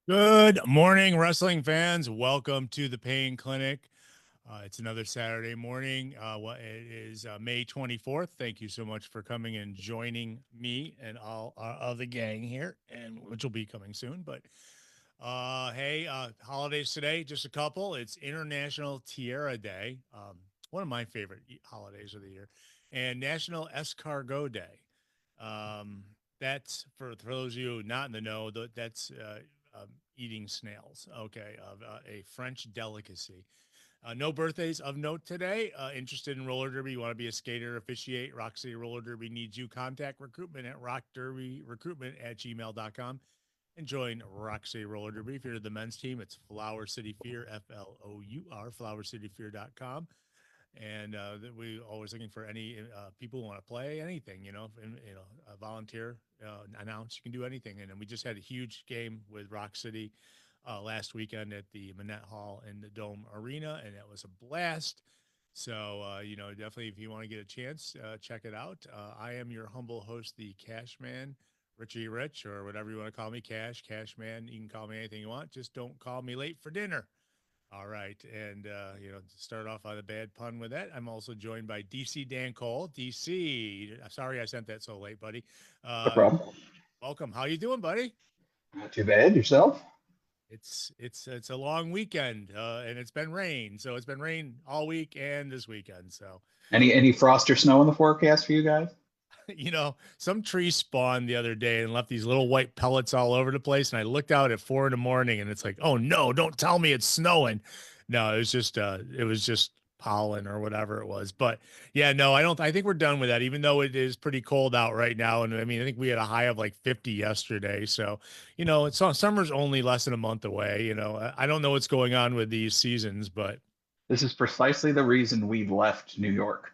Good morning, wrestling fans. Welcome to the Pain Clinic. It's another Saturday morning. It is May 24th. Thank you so much for coming and joining me and all of the gang here, and which will be coming soon. But hey, holidays today, just a couple. It's International Tierra Day, one of my favorite holidays of the year, and National Escargot Day. Um, that's for those of you not in the know. That's eating snails. Okay, of a French delicacy. No birthdays of note today. Interested in roller derby? You want to be a skater, officiate? Rock City Roller Derby needs you. Contact recruitment at rockderbyrecruitment@gmail.com and join Rock City Roller Derby. If you're the men's team, it's Flower City Fear, FLOUR, flowercityfear.com. And we always looking for any people who want to play anything, volunteer, announce. You can do anything. And then we just had a huge game with Rock City last weekend at the Manette Hall in the Dome Arena, and that was a blast. So, definitely if you want to get a chance, check it out. I am your humble host, the Cash Man, Richie Rich, or whatever you want to call me, Cash Man. You can call me anything you want. Just don't call me late for dinner. All right. And, to start off on a bad pun with that, I'm also joined by DC Dan Cole. DC, sorry I sent that so late, buddy. No Uh, problem. welcome. How you doing, buddy? Not too bad. Yourself? It's a long weekend, and it's been rain. So it's been rain all week and this weekend. So, Any frost or snow in the forecast for you guys? some tree spawned the other day and left these little white pellets all over the place. And I looked out at 4 a.m. and it's like, oh no, don't tell me it's snowing. No, it was just pollen or whatever it was. But yeah, no, I think we're done with that, even though it is pretty cold out right now. And I mean, I think we had a high of like 50 yesterday. So, summer's only less than a month away. I don't know what's going on with these seasons, but This is precisely the reason we left New York.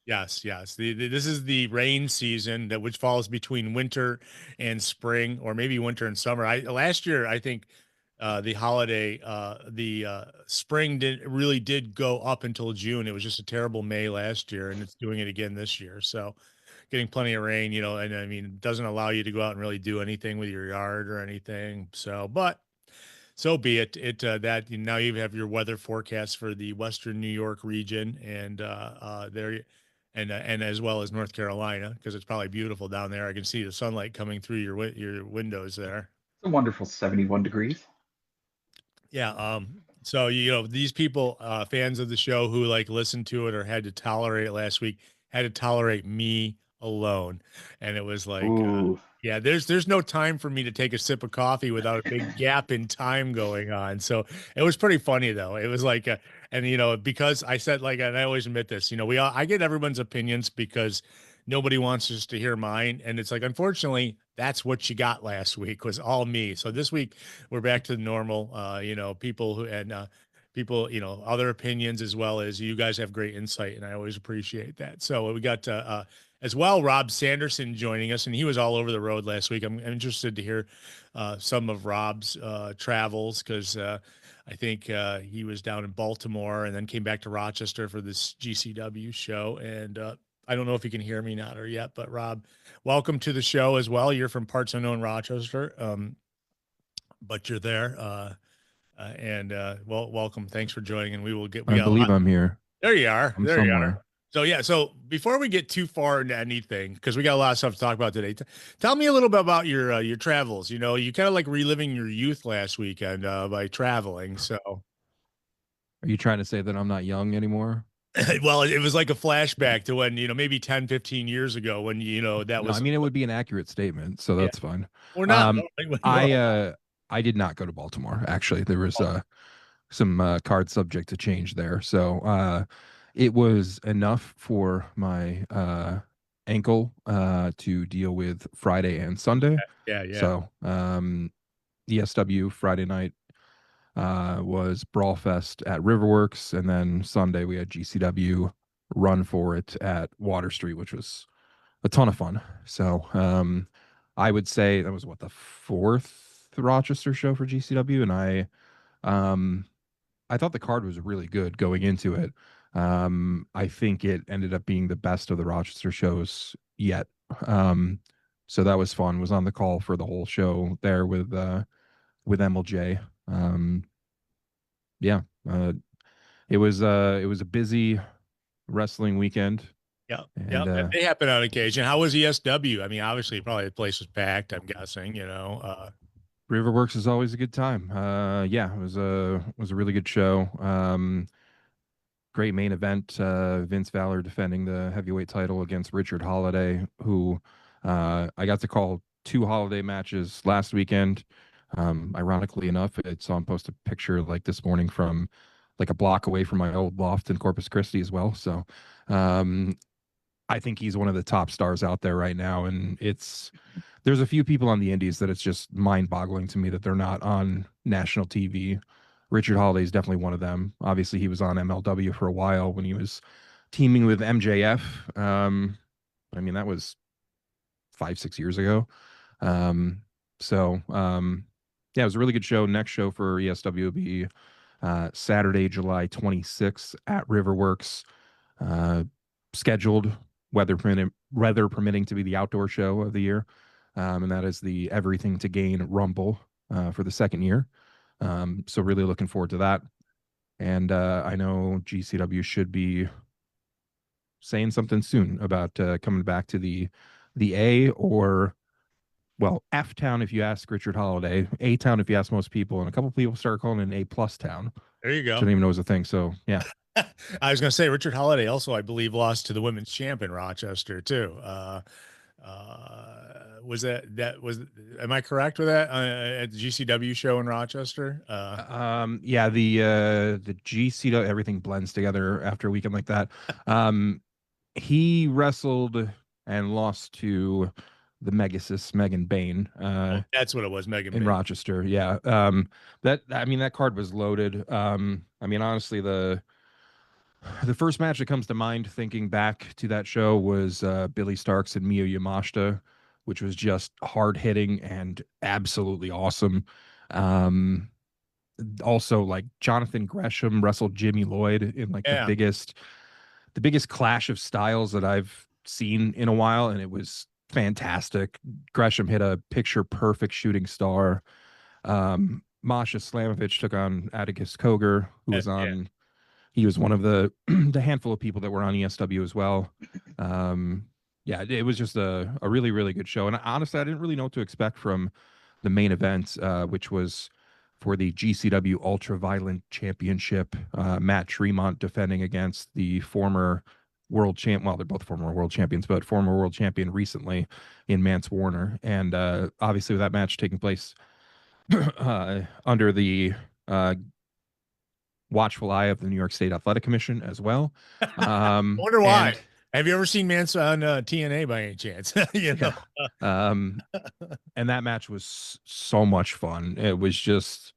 yes, yes. This is the rain season that which falls between winter and spring, or maybe winter and summer. I last year I think the holiday, the spring did go up until June. It was just a terrible May last year, and it's doing it again this year. So getting plenty of rain, and I mean it doesn't allow you to go out and really do anything with your yard or anything. So, but so be it. That now you have your weather forecast for the Western New York region, and there, and as well as North Carolina, because it's probably beautiful down there. I can see the sunlight coming through your windows there. It's a wonderful 71 degrees. Yeah. So these people, fans of the show who like listened to it or had to tolerate it last week, had to tolerate me alone, and it was like, Ooh, yeah, there's no time for me to take a sip of coffee without a big gap in time going on. So it was pretty funny though. It was like, and because I said like, and I always admit this, I get everyone's opinions because nobody wants us to hear mine, and it's like, unfortunately, that's what you got last week was all me. So this week we're back to normal. People who and people, other opinions as well as you guys have great insight, and I always appreciate that. So we got as well Rob Sanderson joining us, and he was all over the road last week. I'm interested to hear some of Rob's travels because I think he was down in Baltimore and then came back to Rochester for this GCW show. And I don't know if you can hear me now or yet, but Rob, welcome to the show as well. You're from parts unknown Rochester, but you're there. And well, welcome. Thanks for joining. And we I got a believe lot. I'm here. There you are. I'm There you are. somewhere. So yeah. So before we get too far into anything, because we got a lot of stuff to talk about today, tell me a little bit about your travels. You kind of like reliving your youth last weekend by traveling. So Are you trying to say that I'm not young anymore? well, it was like a flashback to when maybe 10, 15 years ago when that No, I was mean it would be an accurate statement, so yeah. that's fine. We're not Um, we're I all uh, I did not go to Baltimore. Actually, there was some card subject to change there, so it was enough for my ankle to deal with Friday and Sunday. yeah, yeah. So ESW Friday night was Brawl Fest at Riverworks, and then Sunday we had GCW Run for It at Water Street, which was a ton of fun. So I would say that was what, the fourth Rochester show for GCW, and um, I thought the card was really good going into it. I think it ended up being the best of the Rochester shows yet. So that was fun. Was on the call for the whole show there with with MLJ. Yeah, it was a busy wrestling weekend, Yeah. and Yeah. They happen on occasion. How was ESW? I mean, obviously, probably the place was packed, I'm guessing, Riverworks is always a good time. Yeah, it was a really good show. Great main event. Vince Valor defending the heavyweight title against Richard Holiday, who I got to call two Holiday matches last weekend. Ironically enough, I saw him post a picture like this morning from like a block away from my old loft in Corpus Christi as well. So um, I think he's one of the top stars out there right now, and there's a few people on the indies that it's just mind-boggling to me that they're not on national TV. Richard Holiday is definitely one of them. Obviously, he was on MLW for a while when he was teaming with MJF. I mean, that was 5, 6 years ago. Yeah, it was a really good show. Next show for ESW will be Saturday, July 26th at Riverworks. Scheduled, weather permitting, to be the outdoor show of the year. And that is the Everything to Gain Rumble for the second year. So really looking forward to that. And I know GCW should be saying something soon about coming back to the A, or well, F town if you ask Richard Holiday, A town if you ask most people, and a couple of people start calling it an A plus town. there you I go. didn't even know it was a thing. So yeah. I was going to say Richard Holiday also, I believe, lost to the women's champ in Rochester too. Was am I correct with that at the GCW show in Rochester? Yeah, the GCW, everything blends together after a weekend like that. He wrestled and lost to the Megasis Megan Bain That's what it was, Megan in Bain. Rochester. Yeah. That card was loaded. I mean, honestly, the first match that comes to mind thinking back to that show was Billy Starks and Miyu Yamashita, which was just hard hitting and absolutely awesome. Also, like, Jonathan Gresham wrestled Jimmy Lloyd in like Yeah. the biggest clash of styles that I've seen in a while, and it was fantastic. Gresham hit a picture perfect shooting star. Masha Slamovich took on Atticus Koger, who was on. He was one of the the handful of people that were on ESW as well. Yeah, it was just a really, really good show. And honestly, I didn't really know what to expect from the main event, which was for the GCW Ultra Violent Championship. Matt Tremont defending against the former world champ. Well, they're both former world champions, but former world champion recently in Mance Warner. And obviously, with that match taking place under the watchful eye of the New York State Athletic Commission as well. I wonder why. Have you ever seen Mance on TNA by any chance? Yeah. And that match was so much fun. It was just,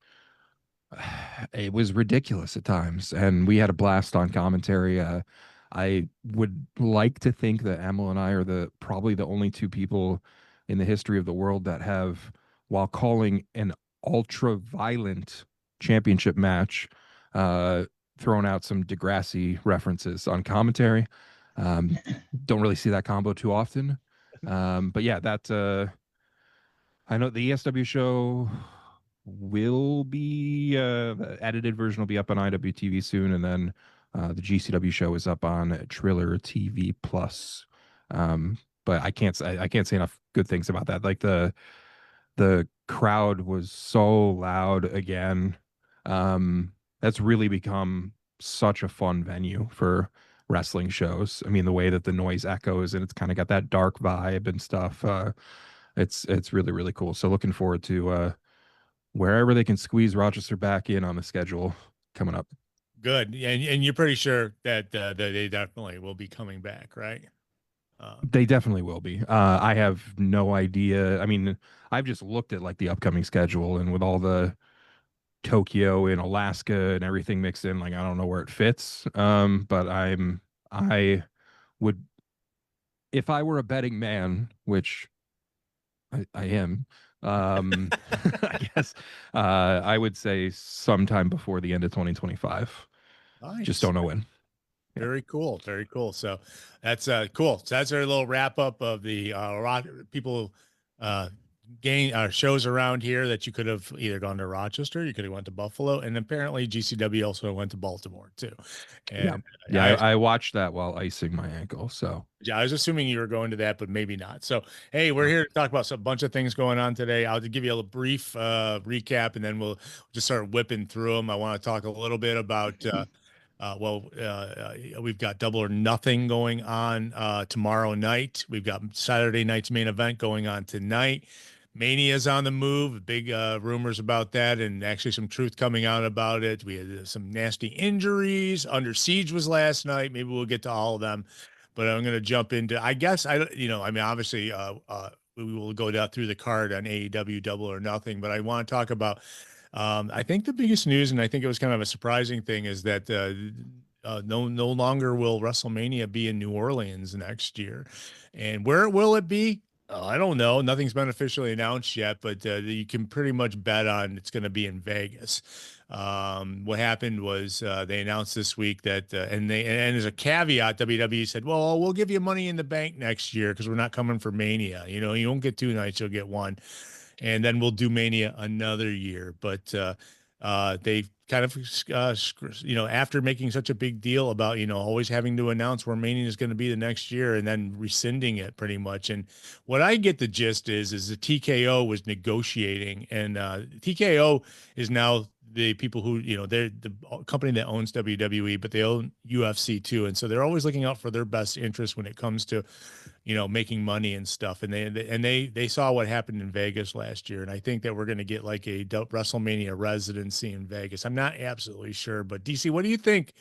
it was ridiculous at times, and we had a blast on commentary. I would like to think that Emil and I are probably the only two people in the history of the world that have, while calling an ultra violent championship match, thrown out some Degrassi references on commentary. Don't really see that combo too often. But yeah, I know the ESW show will be the edited version will be up on IWTV soon, and then the GCW show is up on Triller TV Plus. But I can't say enough good things about that. Like the crowd was so loud again. That's really become such a fun venue for wrestling shows. I mean, the way that the noise echoes and it's kind of got that dark vibe and stuff. It's really, really cool. So looking forward to wherever they can squeeze Rochester back in on the schedule coming up. Good. And you're pretty sure that they definitely will be coming back, right? They definitely will be. I have no idea. I mean, I've just looked at like the upcoming schedule, and with all the Tokyo and Alaska and everything mixed in, like I don't know where it fits. But I would, if I were a betting man, which I am, I guess I would say sometime before the end of 2025. Nice. Just don't know when. Very cool. Very cool. So that's cool. So that's our little wrap up of the people shows around here that you could have either gone to Rochester, you could have went to Buffalo, and apparently GCW also went to Baltimore too. Yeah. And Yeah. I watched that while icing my ankle. So yeah, I was assuming you were going to that, but maybe not. So, hey, we're here to talk about a bunch of things going on today. I'll give you a brief recap, and then we'll just start whipping through them. I want to talk a little bit about, we've got Double or Nothing going on tomorrow night. We've got Saturday night's main event going on tonight. Mania's on the move. Big rumors about that, and actually some truth coming out about it. We had some nasty injuries. Under Siege was last night. Maybe we'll get to all of them, but I'm going to jump into. I guess I mean, obviously, we will go down through the card on AEW Double or Nothing, but I want to talk about. I think the biggest news, and I think it was kind of a surprising thing, is that no longer will WrestleMania be in New Orleans next year, and where will it be? I don't know. Nothing's been officially announced yet, but you can pretty much bet on it's going to be in Vegas. What happened was they announced this week that, and as a caveat, WWE said, "Well, we'll give you money in the bank next year because we're not coming for Mania. You know, you don't get 2 nights, you'll get one, and then we'll do Mania another year." But they kind of, after making such a big deal about, always having to announce where Mania is going to be the next year and then rescinding it pretty much. And what I get the gist is the TKO was negotiating, and TKO is now the people who, they're the company that owns WWE, but they own UFC too. And so they're always looking out for their best interest when it comes to, making money and stuff. And they saw what happened in Vegas last year. And I think that we're going to get like a WrestleMania residency in Vegas. I'm not absolutely sure, but DC, what do you think?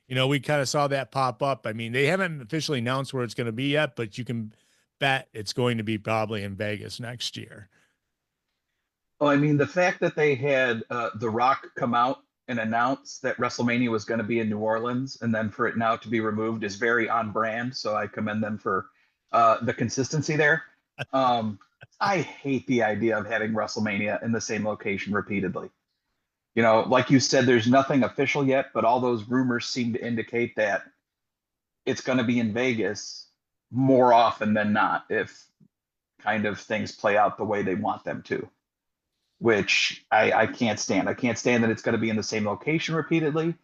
We kind of saw that pop up. I mean, they haven't officially announced where it's going to be yet, but you can bet it's going to be probably in Vegas next year. Well, I mean, the fact that they had The Rock come out and announce that WrestleMania was going to be in New Orleans, and then for it now to be removed is very on brand. So I commend them for the consistency there. I hate the idea of having WrestleMania in the same location repeatedly. Like you said, there's nothing official yet, but all those rumors seem to indicate that it's going to be in Vegas more often than not if kind of things play out the way they want them to, which I can't stand. I can't stand that it's going to be in the same location repeatedly.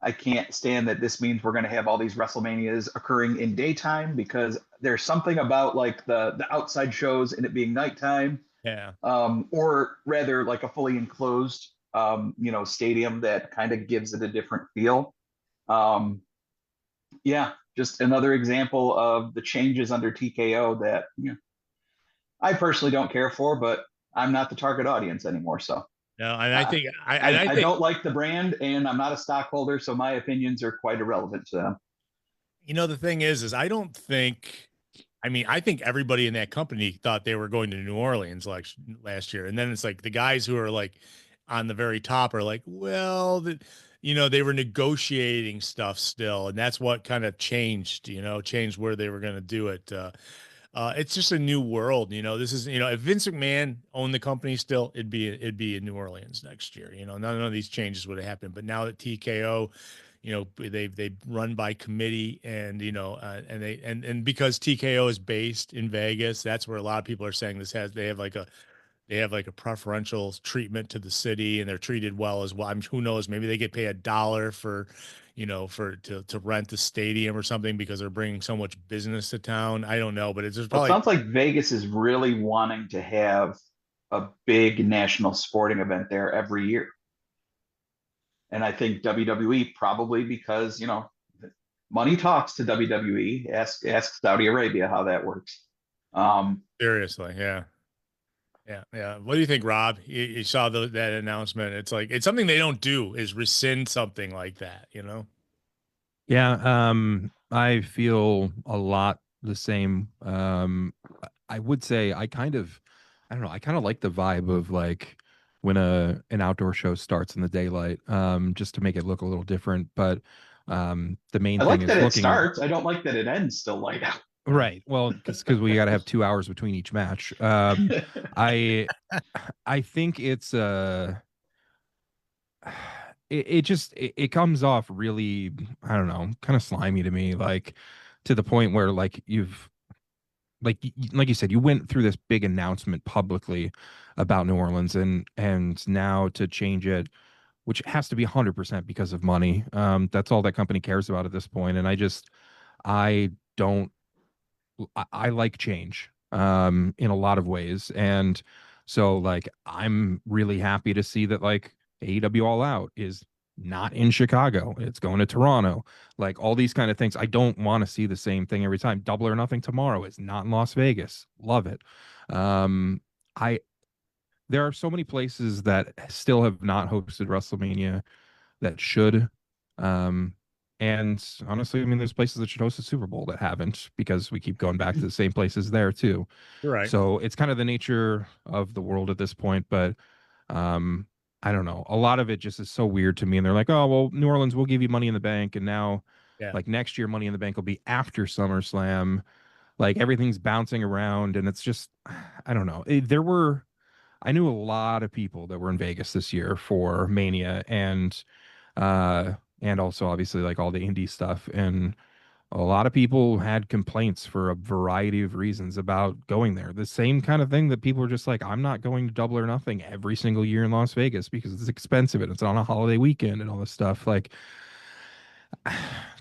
I can't stand that this means we're going to have all these WrestleManias occurring in daytime, because there's something about like the outside shows and it being nighttime. Yeah. Or rather like a fully enclosed, stadium that kind of gives it a different feel. Yeah, just another example of the changes under TKO that I personally don't care for, but I'm not the target audience anymore. So no, and I think I don't like the brand, and I'm not a stockholder, so my opinions are quite irrelevant to them. The thing is I don't think, I think everybody in that company thought they were going to New Orleans like last year. And then it's like the guys who are like on the very top are like, well, they were negotiating stuff still. And that's what kind of changed where they were going to do it. It's just a new world. This is, if Vince McMahon owned the company still, it'd be in New Orleans next year. None of these changes would have happened. But now that TKO, they run by committee, and and because TKO is based in Vegas, that's where a lot of people are saying they have like a preferential treatment to the city, and they're treated well as well. Who knows? Maybe they get paid $1 for, to rent the stadium or something because they're bringing so much business to town. I don't know, but it's just probably. It sounds like Vegas is really wanting to have a big national sporting event there every year. And I think WWE probably, because, money talks to WWE. Ask Saudi Arabia how that works. Seriously, yeah. Yeah. What do you think, Rob? You saw that announcement. It's like, it's something they don't do, is rescind something like that, Yeah, I feel a lot the same. I would say I kind of like the vibe of like when an outdoor show starts in the daylight, just to make it look a little different. But the main I thing like is that it looking. starts. I don't like that it ends still light out. Right. Well, because we got to have 2 hours between each match. I think it's it comes off really, I don't know, kind of slimy to me, like to the point where like like you said, you went through this big announcement publicly about New Orleans, and now to change it, which has to be 100% because of money. That's all that company cares about at this point. And I don't, I like change, in a lot of ways. And so like, I'm really happy to see that like AEW All Out is not in Chicago. It's going to Toronto. Like all these kind of things. I don't want to see the same thing every time. Double or Nothing tomorrow is not in Las Vegas. Love it. I There are so many places that still have not hosted WrestleMania that should. Um, and honestly, I mean, there's places that should host a Super Bowl that haven't, because we keep going back to the same places there too. You're right. So it's kind of the nature of the world at this point. But um, I don't know. A lot of it just is so weird to me. And they're like, oh, well, New Orleans, we'll give you Money in the Bank. And now, Yeah. like next year, Money in the Bank will be after SummerSlam. Like everything's bouncing around. And it's just, I don't know. I knew a lot of people that were in Vegas this year for Mania, and also obviously like all the indie stuff. And a lot of people had complaints for a variety of reasons about going there. The same kind of thing that people were just like, I'm not going to Double or Nothing every single year in Las Vegas because it's expensive and it's on a holiday weekend and all this stuff. Like,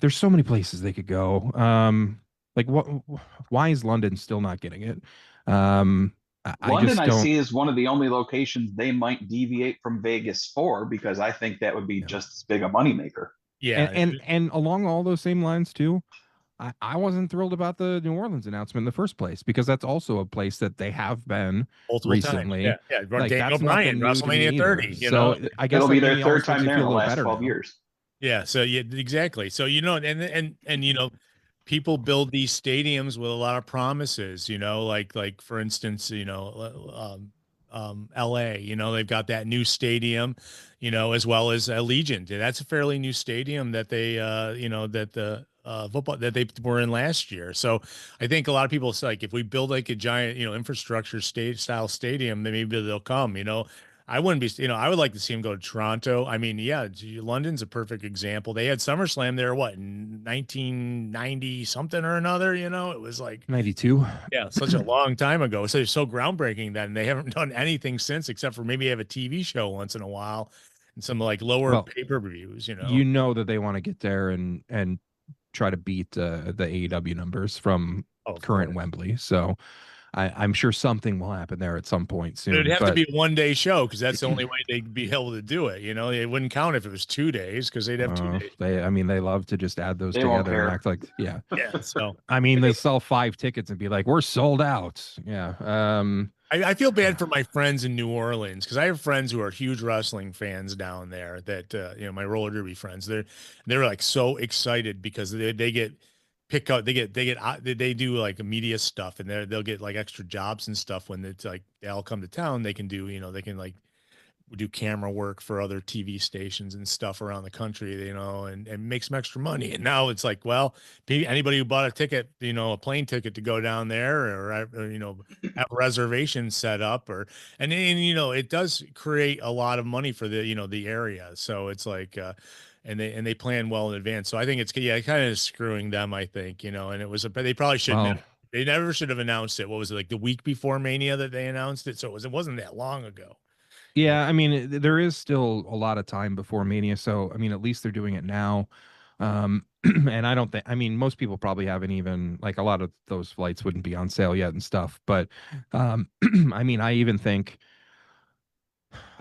there's so many places they could go. Like why is London still not getting it? I London, just I don't. see, is one of the only locations they might deviate from Vegas for, because I think that would be Yeah. just as big a moneymaker. Yeah. And along all those same lines too, I wasn't thrilled about the New Orleans announcement in the first place, because that's also a place that they have been Multiple recently. times. Yeah. Yeah. Like Daniel that's nothing Bryan, new to me WrestleMania either. 30, you So know? I guess It'll that be their maybe third almost makes time me there feel in a the little last better 12 now. years. Yeah. So yeah, exactly. So, and people build these stadiums with a lot of promises, like for instance, LA, they've got that new stadium, as well as Allegiant. That's a fairly new stadium that they, that the football that they were in last year. So I think a lot of people say, like, if we build like a giant, infrastructure state style stadium, then maybe they'll come. I wouldn't be, I would like to see him go to Toronto. I mean, yeah, London's a perfect example. They had SummerSlam there, what, in 1990 something or another, it was like, 92. yeah, such a long time ago. So it's so groundbreaking then. They haven't done anything since, except for maybe have a TV show once in a while and some like lower Well, pay-per-views. that they want to get there and try to beat the AEW numbers from Oh, of current course. Wembley. So I'm sure something will happen there at some point But it'd soon. have to But be a one-day show because that's the only way they'd be able to do it. It wouldn't count if it was 2 days because they'd have 2 days. they love to just add those They won't together and care. act like, yeah. Yeah. So I mean, they sell 5 tickets and be like, we're sold out. Yeah. I feel bad for my friends in New Orleans because I have friends who are huge wrestling fans down there that my roller derby friends. They're like so excited because they get pick up they do like media stuff and they'll get like extra jobs and stuff when it's like they all come to town. They can do they can like do camera work for other TV stations and stuff around the country, and make some extra money. And now it's like, well, anybody who bought a ticket, a plane ticket to go down there or have reservations set up and it does create a lot of money for the area. So it's like, and they plan well in advance. So I think it's kind of screwing them, I think, and they probably shouldn't Well, they never should have announced it. What was it, like the week before Mania that they announced it? So it wasn't that long ago. yeah, I mean, there is still a lot of time before Mania. So, I mean, at least they're doing it now. And I don't think, I mean, most people probably haven't even, like, a lot of those flights wouldn't be on sale yet and stuff. But, I mean, I even think,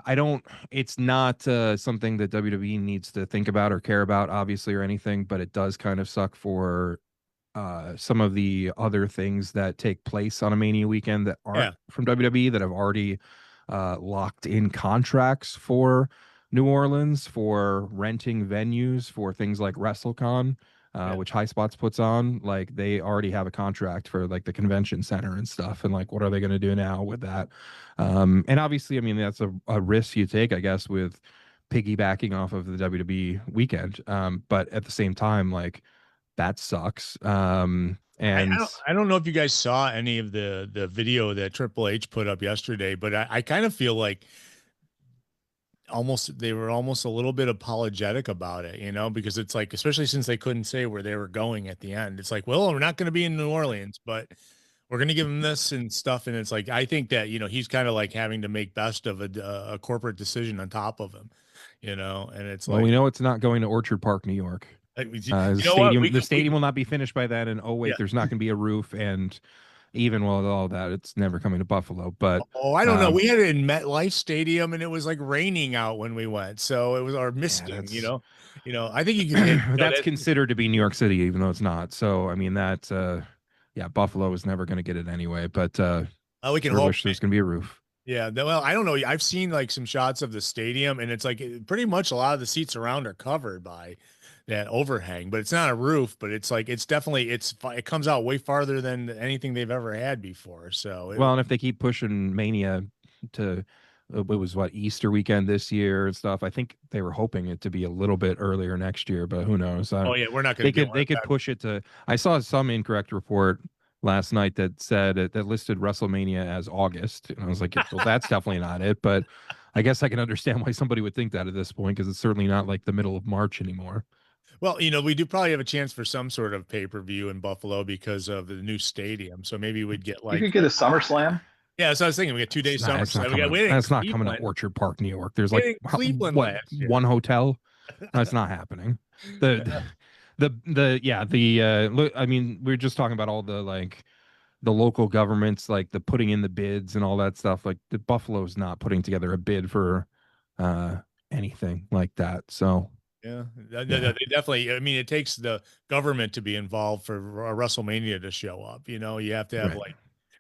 it's not something that WWE needs to think about or care about, obviously, or anything, but it does kind of suck for some of the other things that take place on a Mania weekend that aren't from WWE that have already locked in contracts for New Orleans for renting venues for things like WrestleCon, which High Spots puts on. Like they already have a contract for like the convention center and stuff. And like, what are they going to do now with that? And obviously, I mean, that's a risk you take, I guess, with piggybacking off of the WWE weekend. But at the same time, like that sucks. And I don't know if you guys saw any of the video that Triple H put up yesterday, but I kind of feel like they were almost a little bit apologetic about it, because it's like, especially since they couldn't say where they were going at the end. It's like, well, we're not going to be in New Orleans, but we're going to give him this and stuff. And it's like, I think that, he's kind of like having to make best of a corporate decision on top of him, and it's Well, like, we know it's not going to Orchard Park, New York. you The know what? stadium, the stadium will not be finished by then. And oh wait, Yeah. there's not going to be a roof. And even with all that, it's never coming to Buffalo. But I don't know. We had it in MetLife Stadium, and it was like raining out when we went, so it was our misting. I think you can. that's considered to be New York City, even though it's not. So I mean that, yeah, Buffalo is never going to get it anyway. But we can I hope wish there's going to be a roof. Yeah, well, I don't know. I've seen like some shots of the stadium, and it's like pretty much a lot of the seats around are covered by that overhang, but it's not a roof. But it's like it comes out way farther than anything they've ever had before. So and if they keep pushing Mania to it was Easter weekend this year and stuff. I think they were hoping it to be a little bit earlier next year, but who knows? We're not going to. They could push it to. I saw some incorrect report last night that said that listed WrestleMania as August, and I was like, well, that's definitely not it. But I guess I can understand why somebody would think that at this point, because it's certainly not like the middle of March anymore. Well, we do probably have a chance for some sort of pay-per-view in Buffalo because of the new stadium. So maybe we'd get like you could get a SummerSlam. Yeah, so I was thinking we got 2 days SummerSlam. That's not coming to Orchard Park, New York. There's like Cleveland one hotel. That's not happening. I mean, we were just talking about all the the local governments, like the putting in the bids and all that stuff. Like the Buffalo's not putting together a bid for anything like that. So yeah, they definitely. I mean, it takes the government to be involved for a WrestleMania to show up. You have to have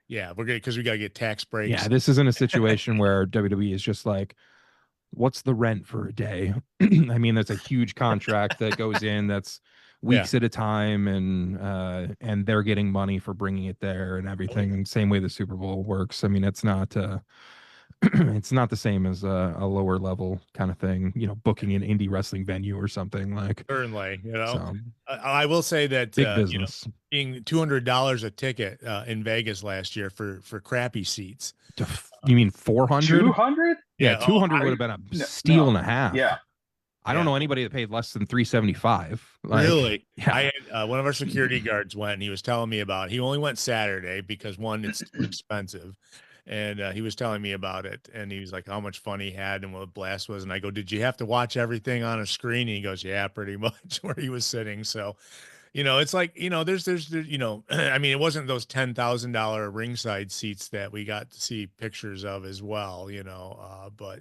we're good because we got to get tax breaks. Yeah, this isn't a situation where WWE is just like, what's the rent for a day? I mean, that's a huge contract that goes in. That's weeks at a time, and they're getting money for bringing it there and everything. And same way the Super Bowl works. I mean, it's not it's not the same as a lower level kind of thing. Booking an indie wrestling venue or something like. Certainly, So, I will say that big business. Being $200 a ticket in Vegas last year for crappy seats. You mean 400? 200? Yeah, 200 would have been a steal and a half. Yeah. I don't know anybody that paid less than $375. Really? Yeah. I had, one of our security guards went, and he was telling me about. He only went Saturday because one, it's too expensive, and he was telling me about it. And he was like, how much fun he had and what a blast was. And I go, did you have to watch everything on a screen? And he goes, yeah, pretty much where he was sitting. So, it's like, there's, I mean, it wasn't those $10,000 ringside seats that we got to see pictures of as well, but.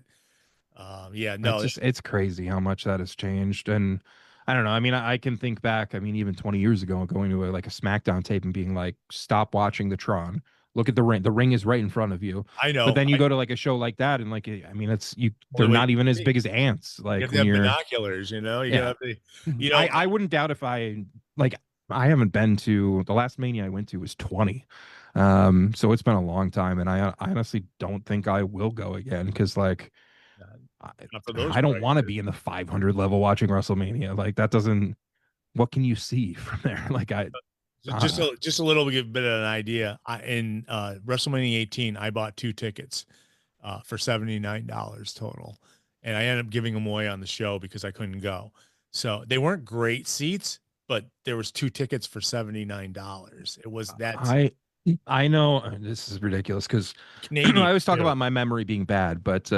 It's crazy how much that has changed. And I don't know. I mean, I can think back, I mean, even 20 years ago, going to a SmackDown tape and being like, stop watching the Tron. Look at the ring. The ring is right in front of you. I know. But then you go to a show like that, and I mean, they're not even as big as ants. Like, you have to have binoculars, you have to, I wouldn't doubt if I haven't been to the last Mania I went to was 20. So it's been a long time. And I honestly don't think I will go again because I don't want to be in the 500 level watching WrestleMania. Like that doesn't. What can you see from there? Just a little bit of an idea. In WrestleMania 18, I bought 2 tickets for $79 total, and I ended up giving them away on the show because I couldn't go. So they weren't great seats, but there was 2 tickets for $79. It was that. I know this is ridiculous because I always talk about my memory being bad, but.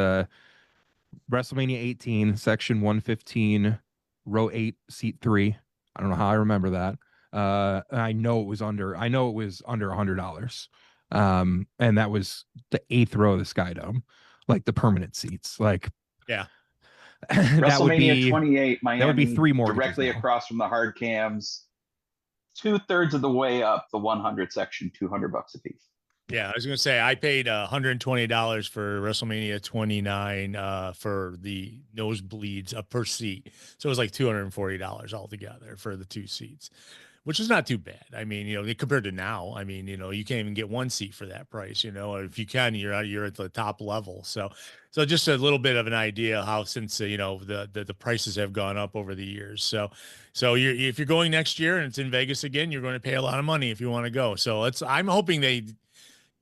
WrestleMania 18, section 115, row 8, seat 3. I don't know how I remember that. I know it was under $100. And that was the 8th row of the Skydome, like the permanent seats. Like, yeah. WrestleMania 28, Miami. That would be 3 more directly across from the hard cams. 2/3 of the way up the 100 section, $200 a piece. Yeah, I was going to say I paid $120 for WrestleMania 29 for the nosebleeds per seat. So it was like $240 altogether for the 2 seats, which is not too bad. I mean, compared to now, I mean, you can't even get 1 seat for that price, if you can, you're at the top level. So just a little bit of an idea how since, the prices have gone up over the years. So if you're going next year and it's in Vegas again, you're going to pay a lot of money if you want to go. So I'm hoping they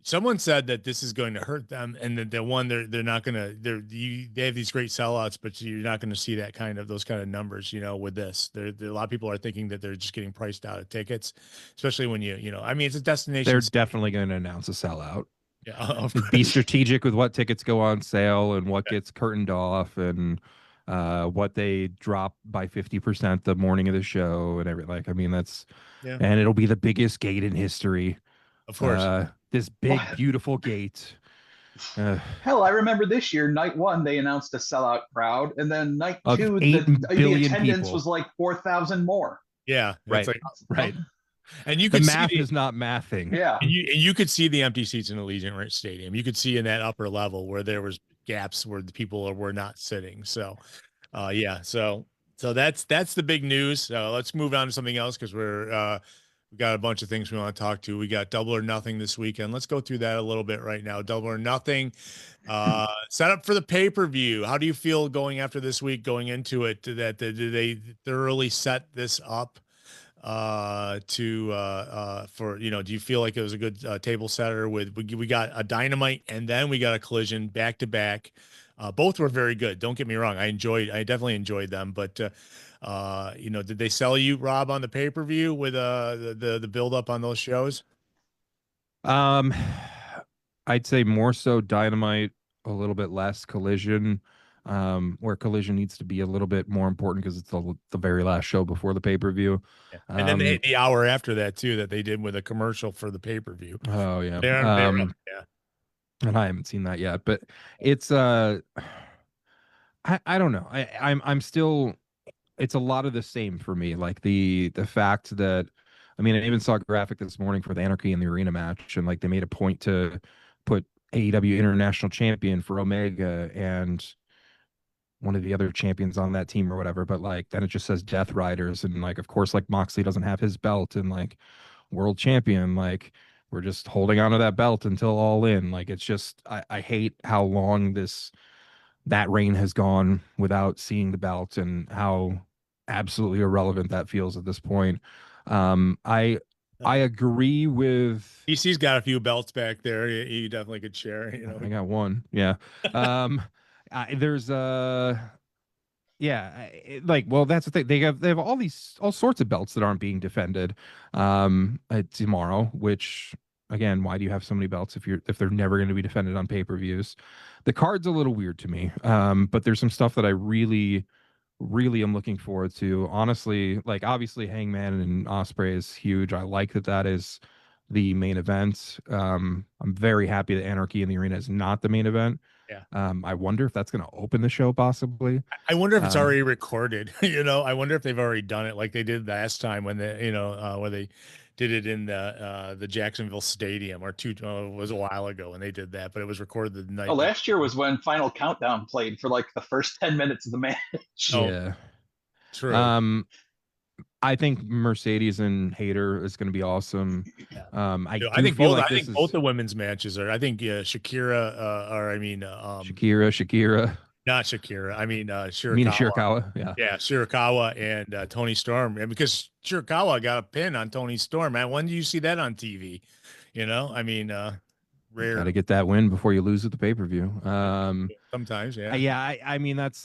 Someone said that this is going to hurt them, and that the one they're not going to they have these great sellouts, but you're not going to see those kind of numbers, with this. A lot of people are thinking that they're just getting priced out of tickets, especially when I mean, it's a destination. They're definitely going to announce a sellout. Yeah, be strategic with what tickets go on sale and what gets curtained off and what they drop by 50% the morning of the show and everything. Like, I mean, and it'll be the biggest gate in history. Of course. This big, beautiful gate. Hell, I remember this year, night 1, they announced a sellout crowd, and then night 2, the attendance people. was like 4,000 more. Yeah, right, right. And you could the math is not mathing. Yeah, and you could see the empty seats in Allegiant Stadium. You could see in that upper level where there was gaps where the people were not sitting. So, yeah, so that's the big news. Let's move on to something else because we got a bunch of things we want to talk to. We got Double or Nothing this weekend. Let's go through that a little bit right now. Double or Nothing, set up for the pay-per-view. How do you feel going after this week, going into it? Did they thoroughly set this up for do you feel like it was a good table setter we got a Dynamite and then we got a Collision back to back? Both were very good. Don't get me wrong. I definitely enjoyed them, but did they sell you, Rob, on the pay-per-view with the build up on those shows? I'd say more so Dynamite, a little bit less Collision, where Collision needs to be a little bit more important because it's the very last show before the pay-per-view. Yeah. And then the hour after that too, that they did with a commercial for the pay-per-view. Oh yeah. Yeah. And I haven't seen that yet, but it's I don't know. I'm still, it's a lot of the same for me. Like the fact that, I mean, I even saw a graphic this morning for the Anarchy in the Arena match, and like they made a point to put AEW International Champion for Omega and one of the other champions on that team or whatever, but like then it just says Death Riders, and like of course like Moxley doesn't have his belt, and like world champion, like we're just holding on to that belt until All In. Like it's just I hate how long that reign has gone without seeing the belt and how absolutely irrelevant that feels at this point. I agree with DC's got a few belts back there. You definitely could share. I got one. Yeah. There's yeah, well, that's the thing. They have all sorts of belts that aren't being defended tomorrow, which again, why do you have so many belts if they're never going to be defended on pay-per-views? The card's a little weird to me. But there's some stuff that I really am looking forward to. Honestly, like obviously Hangman and Ospreay is huge. I like that is the main event. I'm very happy that Anarchy in the Arena is not the main event. Yeah. I wonder if that's going to open the show possibly. I wonder if it's already recorded. I wonder if they've already done it like they did last time when where they did it in the Jacksonville Stadium it was a while ago when they did that, but it was recorded the night. Oh, last year was when Final Countdown played for like the first 10 minutes of the match. Yeah. True. I think Mercedes and Hayter is going to be awesome. I think both the women's matches are. I think Shakira, Shakira. Not Shakira. I mean Shirakawa. Yeah, Shirakawa and Tony Storm. And because Shirakawa got a pin on Tony Storm, man. When do you see that on TV? I mean, rare. Got to get that win before you lose at the pay-per-view. Sometimes, yeah. I mean, that's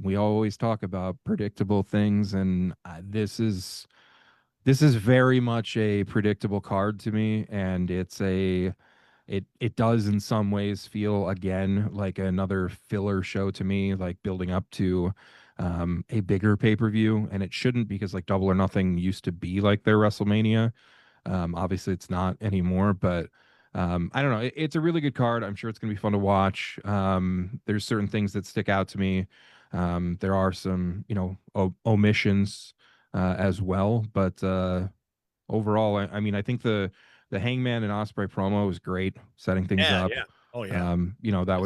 we always talk about predictable things, and this is very much a predictable card to me, and it does in some ways feel again like another filler show to me, like building up to a bigger pay-per-view, and it shouldn't, because like Double or Nothing used to be like their WrestleMania. Obviously it's not anymore, but I don't know. It's a really good card. I'm sure it's going to be fun to watch. There's certain things that stick out to me. There are some, omissions as well, but overall, I mean, I think the Hangman and Ospreay promo was great, setting things up. Yeah. Oh yeah. That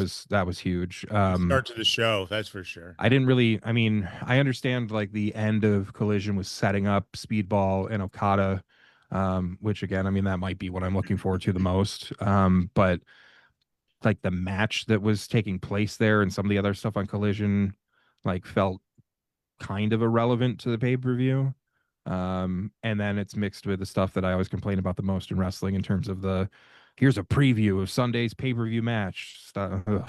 was huge. Start to the show, that's for sure. I understand like the end of Collision was setting up Speedball and Okada, which again, I mean, that might be what I'm looking forward to the most. But like the match that was taking place there and some of the other stuff on Collision like felt kind of irrelevant to the pay-per-view. And then it's mixed with the stuff that I always complain about the most in wrestling in terms of the here's a preview of Sunday's pay-per-view match stuff. I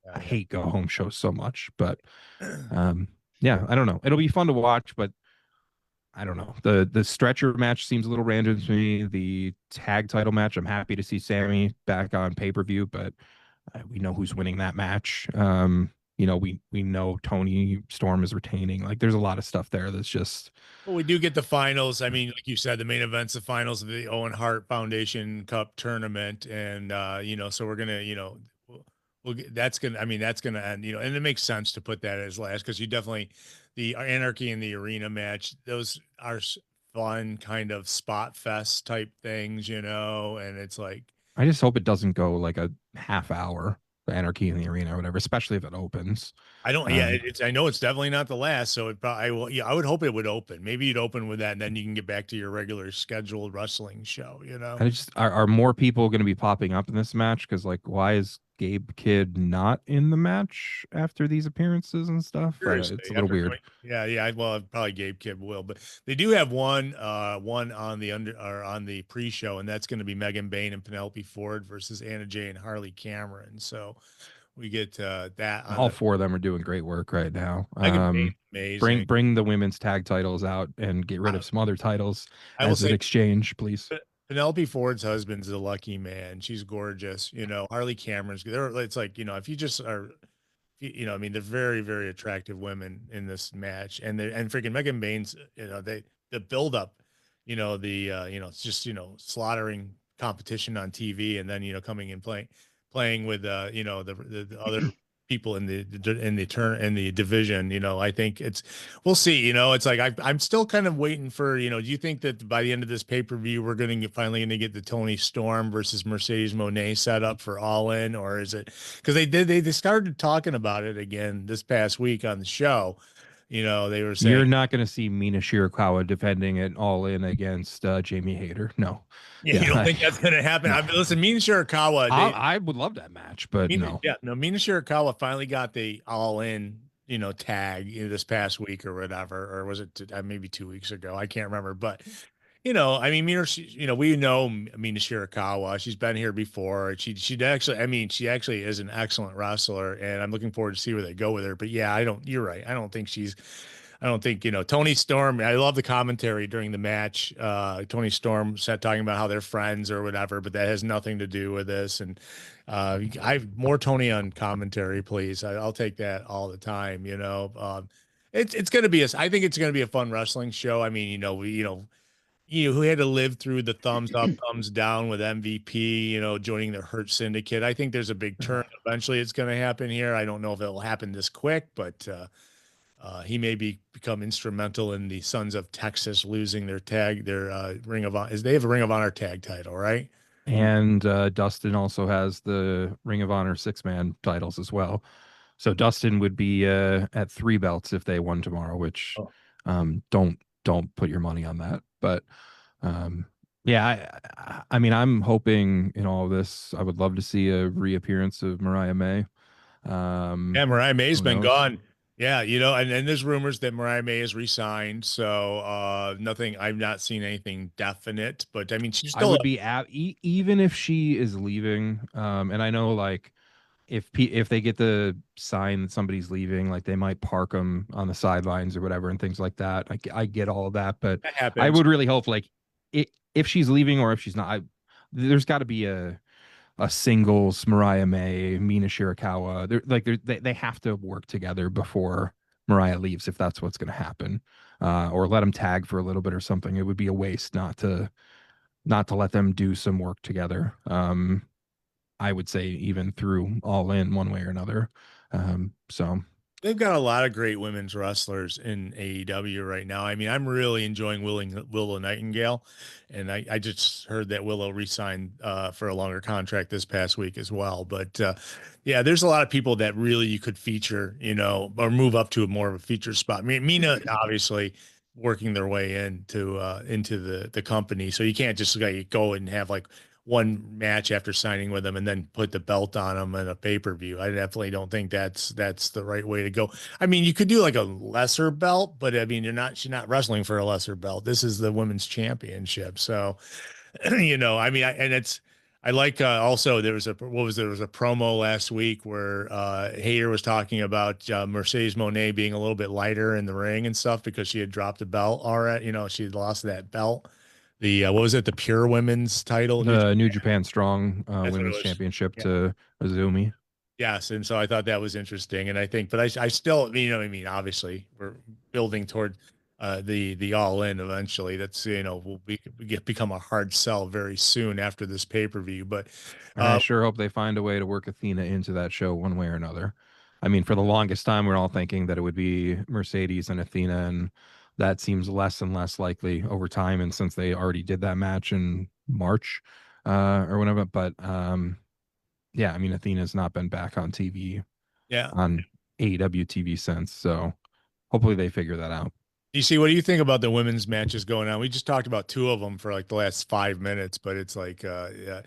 Yeah, hate go home shows so much, but yeah. yeah, I don't know. It'll be fun to watch, but I don't know. The stretcher match seems a little random to me. The tag title match, I'm happy to see Sammy back on pay-per-view, but we know who's winning that match. We know Tony Storm is retaining. Like there's a lot of stuff there that's just Well, we do get the finals. I mean, like you said, the main event's the finals of the Owen Hart Foundation Cup tournament, and so we're gonna, that's gonna. I mean, that's gonna end. And it makes sense to put that as last because you definitely the Anarchy in the Arena match. Those are fun kind of spot fest type things, and it's like I just hope it doesn't go like a half hour, the Anarchy in the Arena or whatever, especially if it opens. I don't. Yeah, Um, it's. I know it's definitely not the last. So it probably. I will. Yeah, I would hope it would open. Maybe you'd open with that, and then you can get back to your regular scheduled wrestling show. I just are more people going to be popping up in this match? Because like, why is Gabe Kidd not in the match after these appearances and stuff? Seriously, It's a little after weird. yeah, yeah. Well, probably Gabe Kidd will, but they do have one on the on the pre-show, and that's going to be Megan Bain and Penelope Ford versus Anna Jay and Harley Cameron. So we get that on All the four of them are doing great work right now. Megan Bain, amazing. Bring the women's tag titles out and get rid I, of some other titles I will as an say exchange, please. Penelope Ford's husband's a lucky man. She's gorgeous. Harley Cameron's. It's like if you just are I mean, they're very, very attractive women in this match, and freaking Megan Bain's, the build up, it's just slaughtering competition on TV, and then coming and playing with the other people in the division. I think we'll see. It's like I'm still kind of waiting for. Do you think that by the end of this pay-per-view we're finally going to get the Tony Storm versus Mercedes Moné set up for All In, or is it because they started talking about it again this past week on the show? They were saying You're not going to see Mina Shirakawa defending it All In against Jamie Hayter. No. yeah, you don't think that's going to happen? No. I mean, listen, Mina Shirakawa, I would love that match, but no. Yeah, no, Mina Shirakawa finally got the All In, tag this past week or whatever, or was it maybe 2 weeks ago? I can't remember, but I mean, we know Mina Shirakawa. She's been here before. She'd actually, I mean, she actually is an excellent wrestler, and I'm looking forward to see where they go with her. But yeah, you're right. I don't think, Tony Storm. I love the commentary during the match. Tony Storm said talking about how they're friends or whatever, but that has nothing to do with this. And I more Tony on commentary, please. I'll take that all the time. It's going to be I think it's going to be a fun wrestling show. I mean, who had to live through the thumbs up, thumbs down with MVP, joining the Hurt Syndicate. I think there's a big turn. Eventually it's going to happen here. I don't know if it'll happen this quick, but he may become instrumental in the Sons of Texas losing their Ring of Honor. They have a Ring of Honor tag title, right? And Dustin also has the Ring of Honor 6-man titles as well. So Dustin would be at 3 belts if they won tomorrow, which don't put your money on that. But yeah, I mean, I'm hoping in all this, I would love to see a reappearance of Mariah May. Yeah, Mariah May's been gone. Yeah, and there's rumors that Mariah May is re-signed. So nothing. I've not seen anything definite, but I mean, she's still. I would be even if she is leaving. And I know like if they get the sign that somebody's leaving, like they might park them on the sidelines or whatever and things like that. I get all of that, but That I would really hope like if she's leaving or if she's not, there's got to be a singles Mariah May, Mina Shirakawa. They have to work together before Mariah leaves if that's what's going to happen, or let them tag for a little bit or something. It would be a waste not to let them do some work together. I would say even through All In one way or another. So they've got a lot of great women's wrestlers in AEW right now. I mean, I'm really enjoying Willow Nightingale, and I just heard that Willow re-signed for a longer contract this past week as well. But yeah, there's a lot of people that really you could feature, or move up to more of a feature spot. I mean, Mina obviously working their way into the company, so you can't just like go and have like one match after signing with them and then put the belt on them in a pay-per-view. I definitely don't think that's the right way to go. I mean, you could do like a lesser belt, but I mean, she's not wrestling for a lesser belt. This is the women's championship. So, I mean, I like also there was a there was a promo last week where Hayter was talking about Mercedes Moné being a little bit lighter in the ring and stuff because she had dropped a belt already. You know, she had lost that belt. The what was it? The Pure Women's title. The New Japan Strong That's what it Women's was. Championship Yeah. to Azumi. Yes, and so I thought that was interesting, and I think, but I still, you know, what I mean, obviously, we're building toward the all in eventually. That's become a hard sell very soon after this pay-per-view. But And I sure hope they find a way to work Athena into that show one way or another. I mean, for the longest time, we're all thinking that it would be Mercedes and Athena, and that seems less and less likely over time. And since they already did that match in March or whatever, but yeah, I mean, Athena's not been back on TV yeah, on AEW TV since, so hopefully they figure that out. DC, what do you think about the women's matches going on? We just talked about two of them for like the last 5 minutes, but it's like, yeah,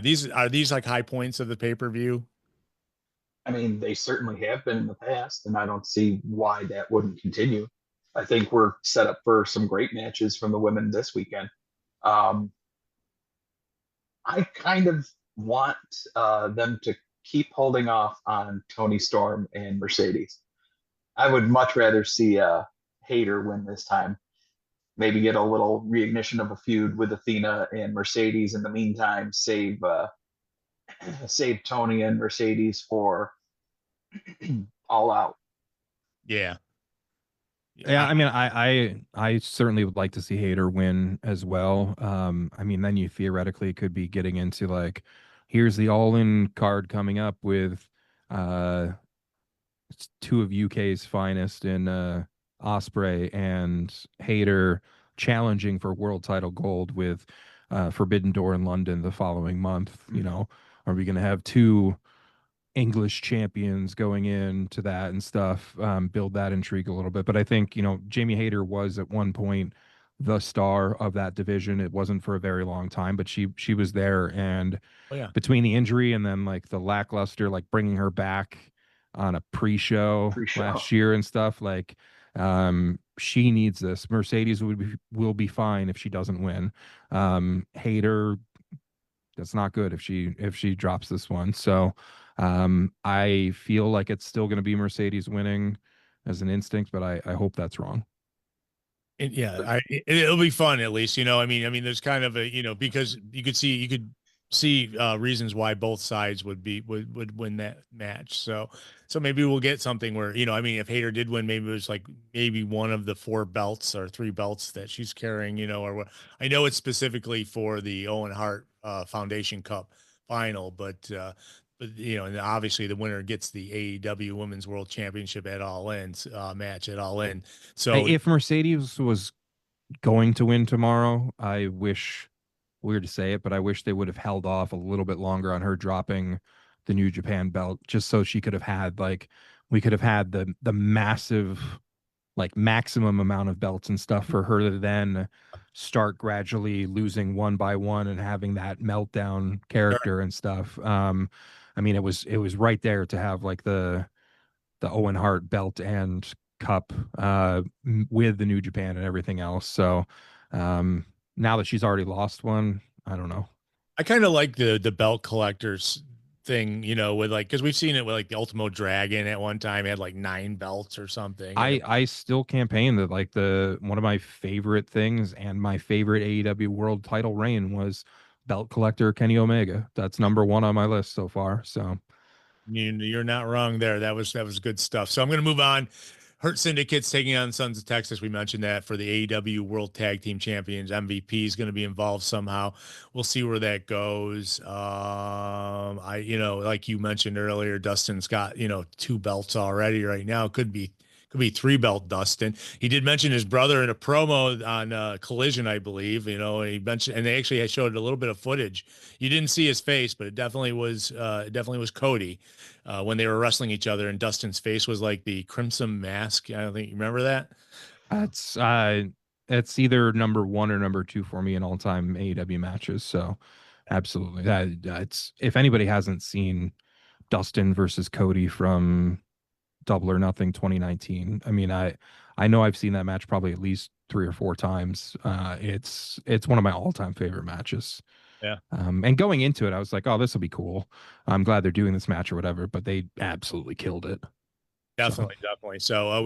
these like high points of the pay-per-view? I mean, they certainly have been in the past, and I don't see why that wouldn't continue. I think we're set up for some great matches from the women this weekend. Um, I kind of want them to keep holding off on Tony Storm and Mercedes. I would much rather see Hayter win this time. Maybe get a little reignition of a feud with Athena and Mercedes. In the meantime, save Tony and Mercedes for All Out. Yeah. Yeah, I mean, I certainly would like to see Hayter win as well. I mean, then you theoretically could be getting into like, here's the all-in card coming up with two of UK's finest in Osprey and Hayter challenging for world title gold with Forbidden Door in London the following month. You know, are we going to have two English champions going into that and stuff, build that intrigue a little bit? But I think, you know, Jamie Hayter was at one point the star of that division. It wasn't for a very long time, but she was there. And Oh yeah. between the injury and then like the lackluster, like bringing her back on a pre-show last year and stuff, like she needs this. Mercedes will be fine if she doesn't win. Hayter, that's not good if she drops this one. So I feel like it's still going to be Mercedes winning as an instinct, but I hope that's wrong. Yeah, it'll be fun at least, you know. I mean, there's kind of a, you know, because you could see reasons why both sides would win that match. So maybe we'll get something where, you know, I mean, if Hayter did win, maybe it was like maybe one of the 4 belts or 3 belts that she's carrying, you know, or what. I know it's specifically for the Owen Hart Foundation Cup final, but you know, and obviously the winner gets the AEW Women's World Championship at All In match at All In. So if Mercedes was going to win tomorrow, I wish, weird to say it, but I wish they would have held off a little bit longer on her dropping the New Japan belt, just so she could have had, like, we could have had the massive, like, maximum amount of belts and stuff for her to then start gradually losing one by one and having that meltdown character and stuff. I mean, it was right there to have like the Owen Hart belt and cup with the New Japan and everything else. So now that she's already lost one, I don't know. I kind of like the belt collectors thing, you know, with like, because we've seen it with like the Ultimo Dragon at one time had like 9 belts or something. I still campaign that like one of my favorite things and my favorite AEW world title reign was belt collector Kenny Omega. That's number 1 on my list so far. So you're not wrong there. That was good stuff. So I'm going to move on. Hurt Syndicate's taking on Sons of Texas. We mentioned that for the AEW World Tag Team Champions. MVP is going to be involved somehow. We'll see where that goes. You know, like you mentioned earlier, Dustin's got, you know, 2 belts already right now. Could be 3 belt Dustin. He did mention his brother in a promo on Collision, I believe. You know, he mentioned, and they actually had showed a little bit of footage. You didn't see his face, but it definitely was Cody when they were wrestling each other, and Dustin's face was like the Crimson Mask. I don't think you remember that. It's either number 1 or number 2 for me in all-time AEW matches. So absolutely, it's, if anybody hasn't seen Dustin versus Cody from Double or Nothing 2019, I mean, I know I've seen that match probably at least 3 or 4 times. It's one of my all-time favorite matches. Yeah. And going into it, I was like, oh, this will be cool. I'm glad they're doing this match or whatever, but they absolutely killed it. Definitely, definitely. So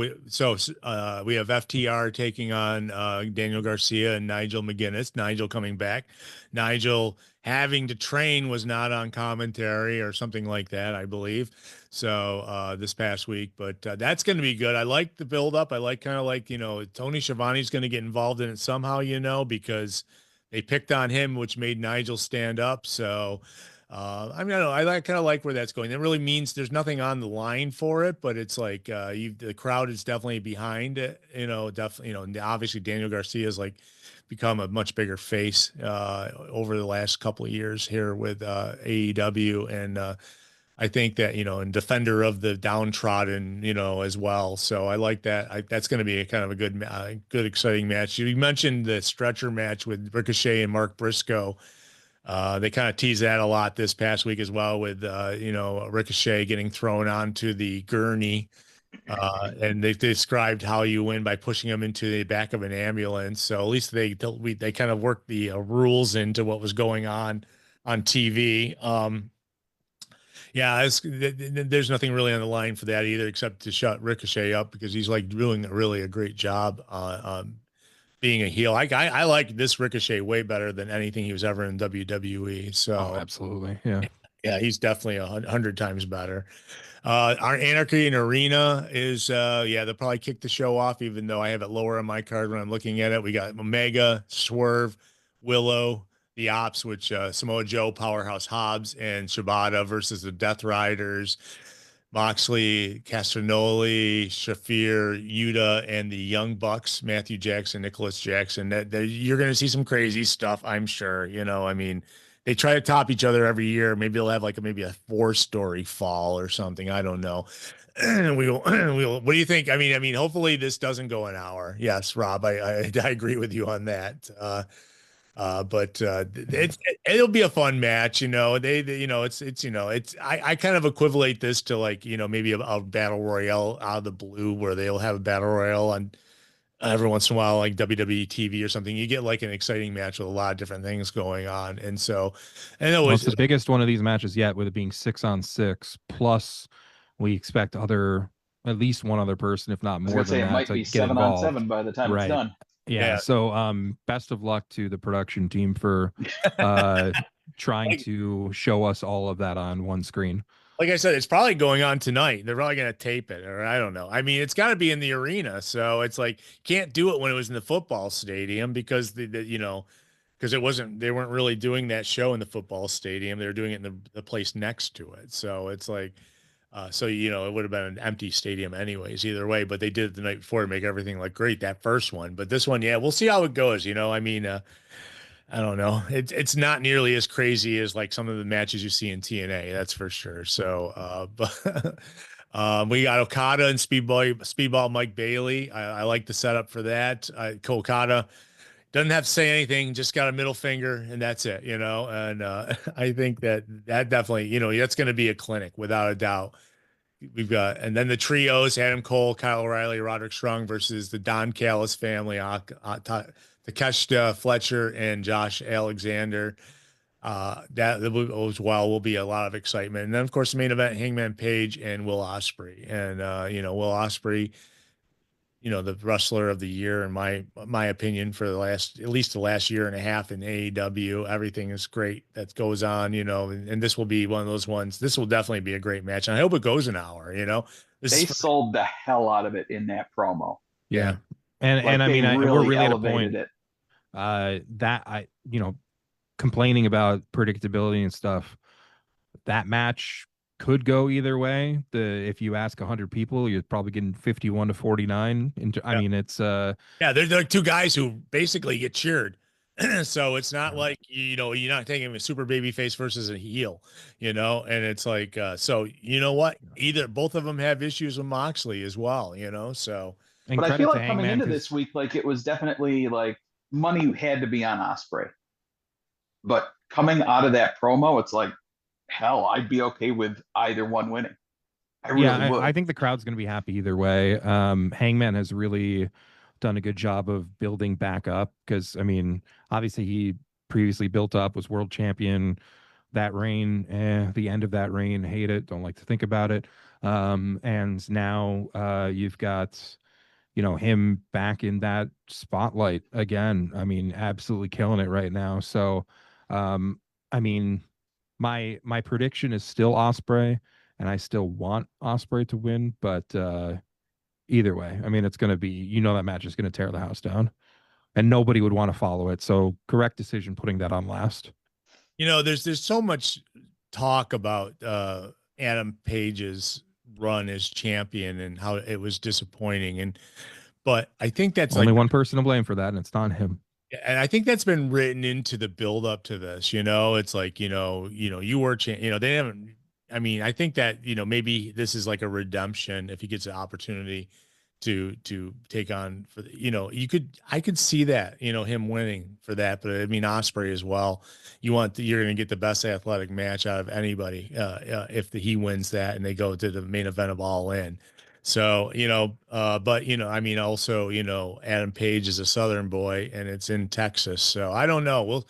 we have FTR taking on Daniel Garcia and Nigel McGuinness. Nigel coming back. Nigel having to train was not on commentary or something like that, I believe. So this past week, but that's going to be good. I like the build up. I like kind of like, Tony Schiavone's going to get involved in it somehow, because they picked on him, which made Nigel stand up. So I mean, I don't know. I kind of like where that's going. That really means there's nothing on the line for it, but it's like the crowd is definitely behind it. Definitely. And obviously Daniel Garcia has like become a much bigger face over the last couple of years here with AEW, and I think that and defender of the downtrodden, as well. So I like that. That's going to be a kind of a good, exciting match. You mentioned the stretcher match with Ricochet and Mark Briscoe. They kind of teased that a lot this past week as well with, Ricochet getting thrown onto the gurney. And they described how you win by pushing him into the back of an ambulance. So at least they kind of worked the rules into what was going on TV. Yeah, there's nothing really on the line for that either, except to shut Ricochet up because he's like doing a great job being a heel. I like this Ricochet way better than anything he was ever in WWE. So absolutely. Yeah. Yeah, he's definitely 100 times better. Our Anarchy in Arena is they'll probably kick the show off, even though I have it lower on my card when I'm looking at it. We got Omega, Swerve, Willow, the Ops, which Samoa Joe, Powerhouse Hobbs, and Shibata versus the Death Riders. Moxley, Castagnoli, Shafir, Yuta, and the Young Bucks, Matthew Jackson, Nicholas Jackson. You're going to see some crazy stuff, I'm sure. I mean, they try to top each other every year. Maybe they'll have like maybe a 4-story fall or something. I don't know. What do you think? I mean, hopefully this doesn't go an hour. Yes, Rob, I agree with you on that. But it'll be a fun match, I kind of equivalent this to like, maybe a battle royale out of the blue where they'll have a battle royale on every once in a while, like WWE TV or something. You get like an exciting match with a lot of different things going on. And so, and it was the biggest one of these matches yet, with it being 6-on-6, plus we expect at least one other person, if not more than that, it might be 7-on-7 by the time it's done. Yeah. So best of luck to the production team for trying to show us all of that on one screen. Like I said, it's probably going on tonight. They're probably going to tape it, or I don't know. I mean, it's got to be in the arena. So it's like, can't do it when it was in the football stadium because because they weren't really doing that show in the football stadium. They were doing it in the place next to it. So it's like, it would have been an empty stadium anyways, either way, but they did it the night before to make everything look great, that first one. But this one, we'll see how it goes. I mean, I don't know. It's not nearly as crazy as like some of the matches you see in TNA, that's for sure. So, but we got Okada and Speedball Mike Bailey. I like the setup for that. Okada doesn't have to say anything, just got a middle finger, and that's it, And I think that definitely, that's going to be a clinic without a doubt. We've got, and then the trios: Adam Cole, Kyle O'Reilly, Roderick Strong versus the Don Callis family, Takeshita Fletcher, and Josh Alexander. That as well will be a lot of excitement. And then, of course, the main event: Hangman Page and Will Ospreay. And Will Ospreay, the wrestler of the year in my opinion for at least the last year and a half in AEW. Everything is great that goes on, and this will be one of those ones. This will definitely be a great match, and I hope it goes an hour. They sold the hell out of it in that promo. Yeah, and I mean, we're really at a point that complaining about predictability and stuff. That match could go either way. If you ask 100 people, you're probably getting 51-49. I mean, it's they're like two guys who basically get cheered. So it's not like you're not taking a super baby face versus a heel, and it's like so what? Both of them have issues with Moxley as well, so. But I feel like coming into this week, like it was definitely like money had to be on Ospreay. But coming out of that promo, it's like, hell, I'd be okay with either one winning. I really would. I think the crowd's going to be happy either way. Hangman has really done a good job of building back up because, I mean, obviously he previously built up, was world champion. That reign, the end of that reign, hate it, don't like to think about it. And now you've got, you know, him back in that spotlight again. I mean, absolutely killing it right now. So, I mean, my prediction is still Osprey, and I still want Osprey to win, but either way, I mean, it's going to be, you know, that match is going to tear the house down, and nobody would want to follow it. So, correct decision putting that on last. You know, there's so much talk about Adam Page's run as champion and how it was disappointing, but I think that's Only like one person to blame for that, and it's not him. and I think that's been written into the build up to this. You know, it's like you were, they haven't. I mean, I think that maybe this is like a redemption if he gets an opportunity to take on for the, I could see that him winning for that, but I mean Osprey as well. You're going to get the best athletic match out of anybody if he wins that and they go to the main event of All In. So, but I mean, also, Adam Page is a Southern boy and it's in Texas. So I don't know.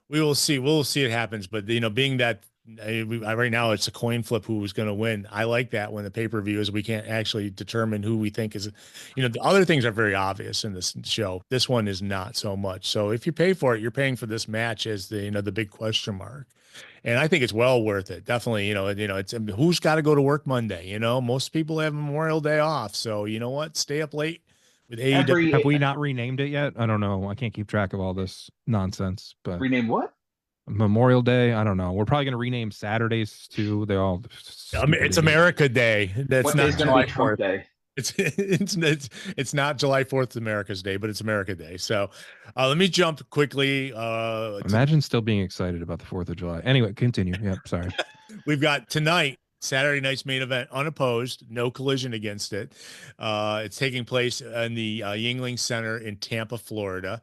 We will see. We'll see it happens. But, being that right now it's a coin flip who was going to win. I like that when the pay-per-view is, we can't actually determine who we think is, the other things are very obvious in this show. This one is not so much. So if you pay for it, you're paying for this match as the big question mark. And I think it's well worth it. Definitely, it's who's got to go to work Monday. Most people have Memorial Day off. So you know what? Stay up late with AEW. Have we not renamed it yet? I don't know. I can't keep track of all this nonsense. But rename what? Memorial Day. I don't know. We're probably going to rename Saturdays too. They're all. It's America Day. That's what not July 4th Day. It's not July 4th, America's Day, but it's America Day. So let me jump quickly. Imagine still being excited about the 4th of July. Anyway, continue. Yep. Sorry. We've got tonight, Saturday night's main event, unopposed, no collision against it. It's taking place in the Yuengling Center in Tampa, Florida.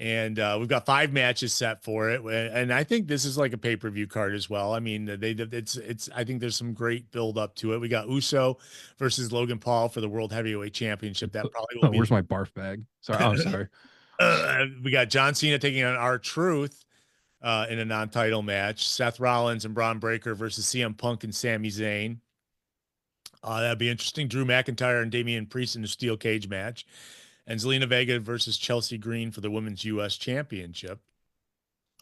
And we've got 5 matches set for it, and I think this is like a pay-per-view card as well. I mean, it's. I think there's some great build up to it. We got Uso versus Logan Paul for the World Heavyweight Championship. That probably will be. Where's my barf bag? Sorry. Oh, sorry. We got John Cena taking on R-Truth in a non-title match. Seth Rollins and Braun Breaker versus CM Punk and Sami Zayn. That'd be interesting. Drew McIntyre and Damian Priest in a steel cage match. And Zelina Vega versus Chelsea Green for the Women's U.S. Championship.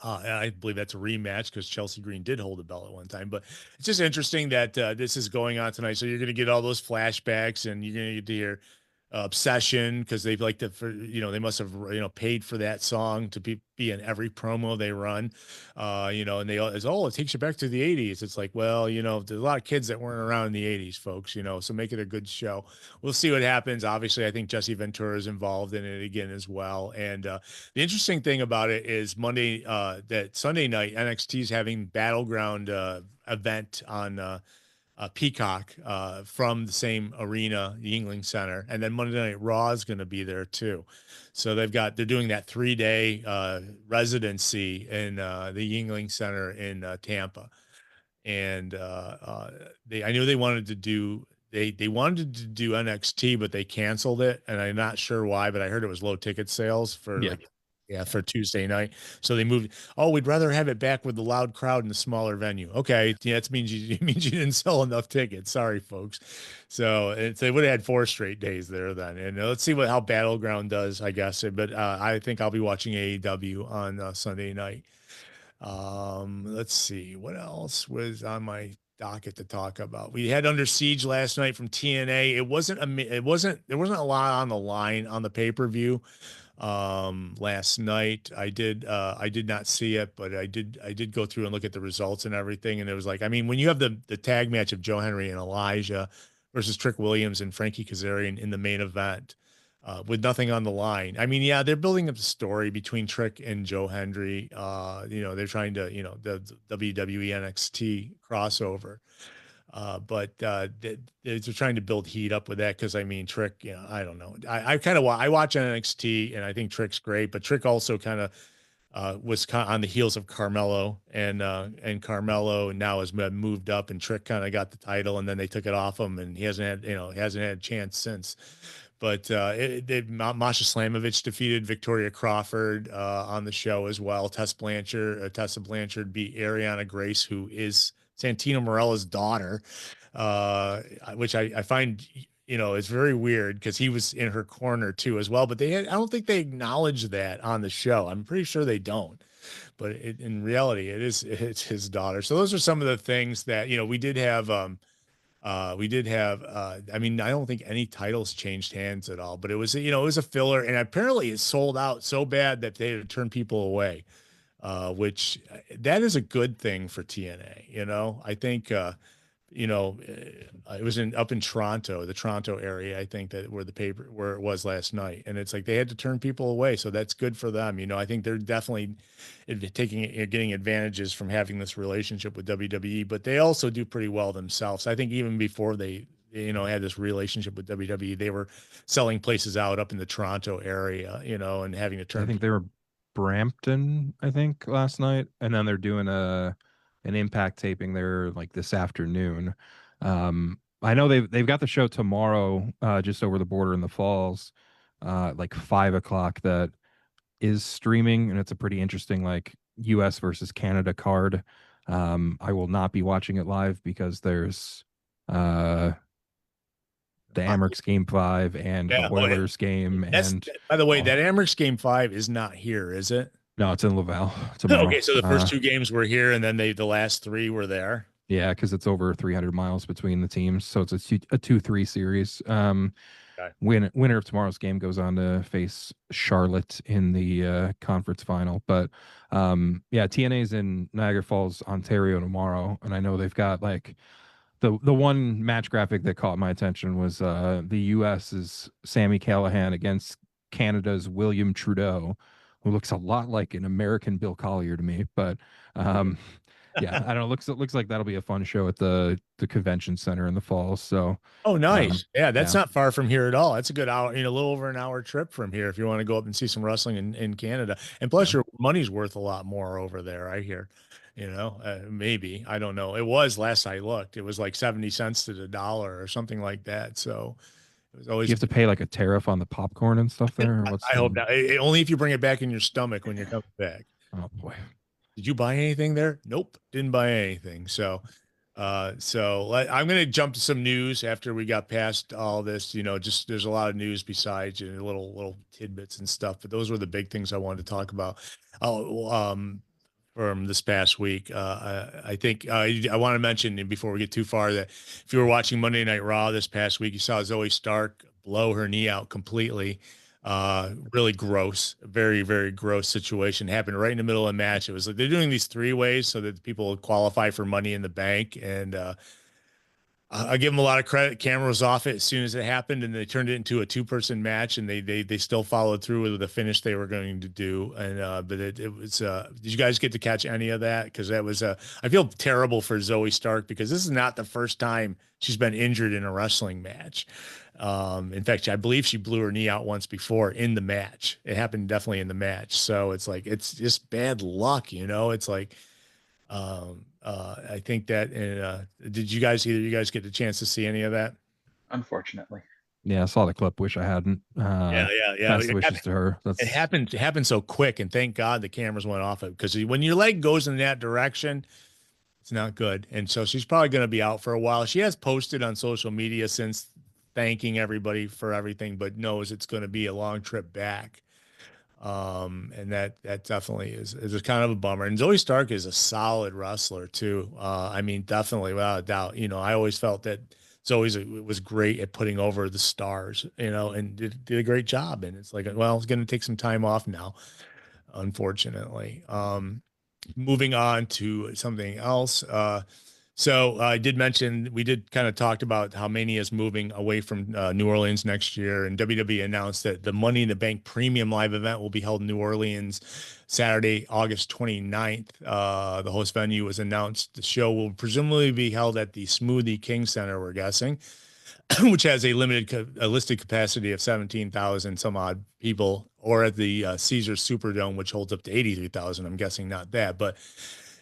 I believe that's a rematch because Chelsea Green did hold the belt at one time. But it's just interesting that this is going on tonight. So you're going to get all those flashbacks, and you're going to get to hear Obsession, because they've like they must have paid for that song to be in every promo they run, and they always, it takes you back to the 80s. It's like, well, there's a lot of kids that weren't around in the 80s, folks, so make it a good show. We'll see what happens. Obviously, I think Jesse Ventura is involved in it again as well. And the interesting thing about it is that Sunday night NXT is having Battleground event on Peacock from the same arena, the Yuengling Center, and then Monday Night Raw is going to be there too. So they're doing that 3-day residency in the Yuengling Center in Tampa, and I knew they wanted to do NXT, but they canceled it, and I'm not sure why, but I heard it was low ticket sales for for Tuesday night. So they moved. Oh, we'd rather have it back with the loud crowd in the smaller venue. Okay. Yeah, it means you didn't sell enough tickets. Sorry, folks. So they would have had 4 straight days there then. And let's see how Battleground does, I guess. But I think I'll be watching AEW on Sunday night. Let's see what else was on my docket to talk about. We had Under Siege last night from TNA. There wasn't a lot on the line on the pay-per-view last night. I did not see it, but I did go through and look at the results and everything, and it was like, I mean, when you have the tag match of Joe Henry and Elijah versus Trick Williams and Frankie Kazarian in the main event with nothing on the line, I mean, yeah, they're building up the story between Trick and Joe Henry. They're trying to the WWE NXT crossover. But they're trying to build heat up with that, because I mean, Trick, I don't know. I watch NXT and I think Trick's great, but Trick also kind of was on the heels of Carmelo, and Carmelo now has moved up, and Trick kind of got the title, and then they took it off him, and he hasn't had a chance since. But Masha Slamovich defeated Victoria Crawford on the show as well. Tessa Blanchard beat Ariana Grace, who is Santino Morella's daughter, which I find, is very weird because he was in her corner too as well. But I don't think they acknowledge that on the show. I'm pretty sure they don't. But in reality, it's his daughter. So those are some of the things that, we did have. I mean, I don't think any titles changed hands at all, but it was a filler, and apparently it sold out so bad that they had to turn people away, which that is a good thing for TNA. I think, it was up in Toronto, the Toronto area, I think, where it was last night. And it's like they had to turn people away. So that's good for them. I think they're definitely getting advantages from having this relationship with WWE, but they also do pretty well themselves. I think even before they, had this relationship with WWE, they were selling places out up in the Toronto area, and having to turn. I think they were Brampton, I think, last night. And then they're doing an Impact taping there like this afternoon. I know they've got the show tomorrow, just over the border in the Falls, like 5 o'clock, that is streaming, and it's a pretty interesting like US versus Canada card. I will not be watching it live because there's the Amerks Game 5 and the Oilers game. And by the way, that Amerks Game 5 is not here, is it? No, it's in Laval tomorrow. Okay, so the first 2 games were here, and then the last 3 were there. Yeah, because it's over 300 miles between the teams, so it's a 2-3 series. Okay. Winner of tomorrow's game goes on to face Charlotte in the conference final. But TNA's in Niagara Falls, Ontario tomorrow, and I know they've got like the one match graphic that caught my attention was the U.S.'s Sami Callihan against Canada's William Trudeau, who looks a lot like an American Bill Collier to me. But yeah, I don't know. Looks like that'll be a fun show at the convention center in the fall. So, oh, nice. That's not far from here at all. That's a good hour, a little over an hour trip from here if you want to go up and see some wrestling in Canada. And plus, your money's worth a lot more over there, I hear. Maybe, I don't know. It was, last I looked, it was like 70 cents to the dollar or something like that. So it was always. You have to pay like a tariff on the popcorn and stuff there. I hope not. Only if you bring it back in your stomach when you're coming back. Oh boy. Did you buy anything there? Nope, didn't buy anything. So I'm going to jump to some news after we got past all this. Just there's a lot of news besides little tidbits and stuff, but those were the big things I wanted to talk about. From this past week, I think I want to mention before we get too far that if you were watching Monday Night Raw this past week, you saw Zoe Stark blow her knee out completely. Really gross, very, very gross situation happened right in the middle of the match. It was like they're doing these 3 ways so that people would qualify for Money in the Bank. And I give them a lot of credit. Camera was off it as soon as it happened, and they turned it into a 2-person match, and they still followed through with the finish they were going to do. And but it was did you guys get to catch any of that? Because that was I feel terrible for Zoe Stark because this is not the first time she's been injured in a wrestling match. In fact, I believe she blew her knee out once before in the match. It happened definitely in the match. So it's like, it's just bad luck, It's like, I think that, did either you guys get the chance to see any of that? Unfortunately. Yeah, I saw the clip. Wish I hadn't. Yeah. Best wishes to her. It happened so quick, and thank God the cameras went off it, because when your leg goes in that direction, it's not good. And so she's probably going to be out for a while. She has posted on social media since thanking everybody for everything, but knows it's going to be a long trip back. And that definitely is a kind of a bummer. And Zoe Stark is a solid wrestler too. I mean, definitely, without a doubt. I always felt that Zoe was great at putting over the stars, and did a great job. And it's like, well, it's going to take some time off now, unfortunately. Moving on to something else. So I did mention, we did kind of talked about how Mania is moving away from New Orleans next year, and WWE announced that the Money in the Bank Premium Live event will be held in New Orleans Saturday, August 29th. The host venue was announced. The show will presumably be held at the Smoothie King Center, we're guessing, which has a listed capacity of 17,000 some odd people, or at the Caesars Superdome, which holds up to 83,000. I'm guessing not that, but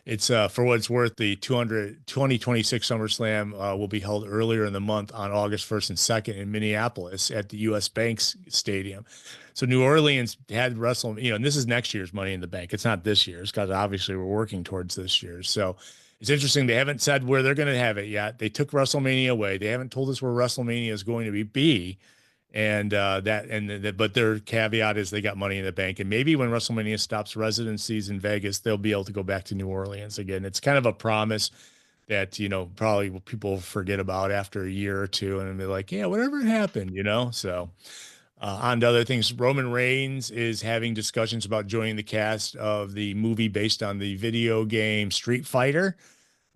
It's for what it's worth, the 2026 SummerSlam will be held earlier in the month on August 1st and 2nd in Minneapolis at the US Banks Stadium. So New Orleans had WrestleMania, and this is next year's Money in the Bank. It's not this year's, because obviously we're working towards this year's. So it's interesting. They haven't said where they're going to have it yet. They took WrestleMania away. They haven't told us where WrestleMania is going to be. But their caveat is they got Money in the Bank, and maybe when WrestleMania stops residencies in Vegas, they'll be able to go back to New Orleans again. It's kind of a promise that, probably people forget about after a year or two, and they're like, yeah, whatever happened, So on to other things. Roman Reigns is having discussions about joining the cast of the movie based on the video game Street Fighter.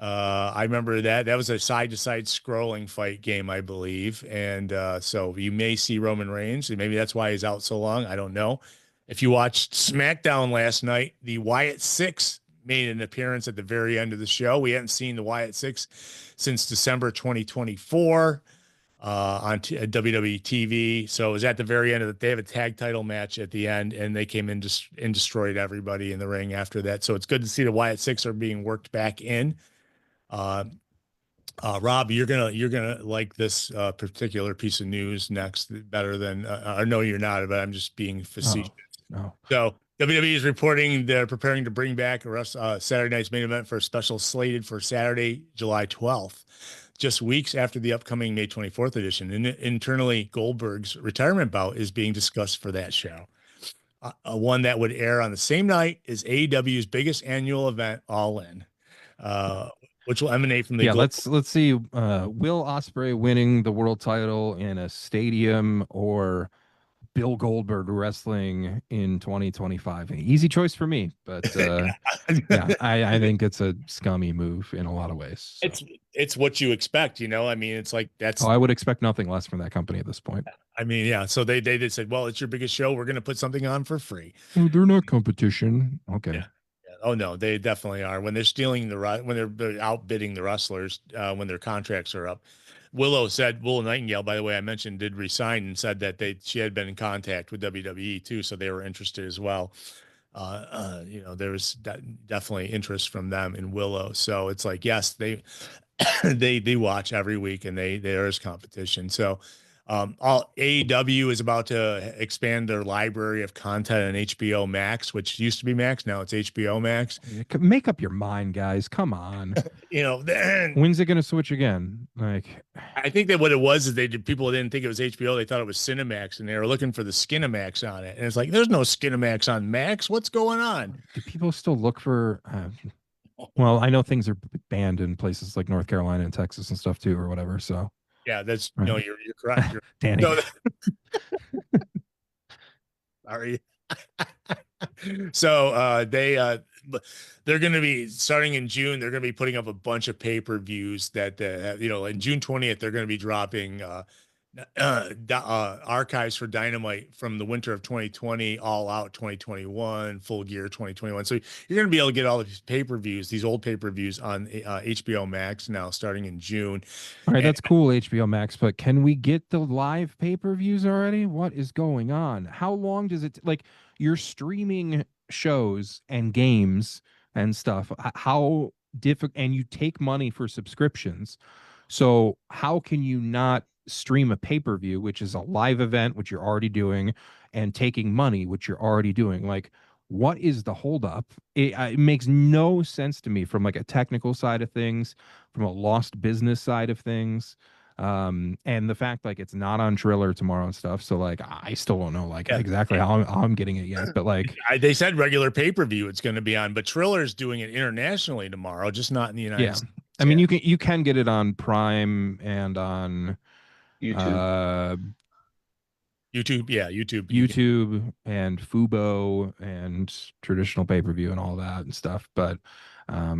I remember that was a side-to-side scrolling fight game, I believe. And so you may see Roman Reigns, and maybe that's why he's out so long. I don't know. If you watched SmackDown last night, the Wyatt Six made an appearance at the very end of the show. We hadn't seen the Wyatt Six since December 2024 on WWE TV. So it was at the very end of it. They have a tag title match at the end, and they came in and destroyed everybody in the ring after that. So it's good to see the Wyatt Six are being worked back in. Rob, you're gonna like this particular piece of news next better than I know you're not, but I'm just being facetious. No. So WWE is reporting they're preparing to bring back Saturday night's main event for a special slated for Saturday, July 12th, just weeks after the upcoming May 24th edition. And internally, Goldberg's retirement bout is being discussed for that show. One that would air on the same night as AEW's biggest annual event, All In. Which will emanate from the let's see Will Ospreay winning the world title in a stadium, or Bill Goldberg wrestling in 2025. An easy choice for me, but I think it's a scummy move in a lot of ways. So. It's what you expect, I mean, it's like that's. I would expect nothing less from that company at this point. I mean, yeah. So they said, well, it's your biggest show. We're going to put something on for free. Oh, they're not competition. Okay. Yeah. Oh no, they definitely are. When they're stealing when they're outbidding the wrestlers when their contracts are up. Willow Nightingale, by the way, I mentioned, did resign and said that she had been in contact with WWE too, so they were interested as well. There was definitely interest from them in Willow. So it's like, yes, they they watch every week, and there is competition. So all AEW is about to expand their library of content on HBO Max, which used to be Max. Now it's HBO Max. Make up your mind, guys. Come on. When's it going to switch again? Like, I think that what it was is people didn't think it was HBO. They thought it was Cinemax, and they were looking for the Skinemax on it. And it's like, there's no Skinemax on Max. What's going on? Do people still look for? Well, I know things are banned in places like North Carolina and Texas and stuff too, or whatever. So. Yeah, that's right. No, you're correct. Danny. No, sorry. So they're going to be starting in June. They're going to be putting up a bunch of pay-per-views that in June 20th they're going to be dropping archives for Dynamite from the winter of 2020, All Out 2021, Full Gear 2021. So you're going to be able to get all of these pay-per-views, these old pay-per-views on HBO Max now starting in June. All right, that's cool, HBO Max, but can we get the live pay-per-views already? What is going on? How long does it like you're streaming shows and games and stuff? How difficult, and you take money for subscriptions. So how can you not stream a pay-per-view, which is a live event, which you're already doing, and taking money, which you're already doing? Like, what is the holdup? It makes no sense to me from like a technical side of things, from a lost business side of things. And the fact like it's not on Triller tomorrow and stuff. So like, I still don't know exactly how I'm getting it yet, but like they said regular pay-per-view it's going to be on, but Triller's doing it internationally tomorrow, just not in the United States. I mean, you can get it on Prime and on YouTube. YouTube and Fubo and traditional pay-per-view and all that and stuff. But I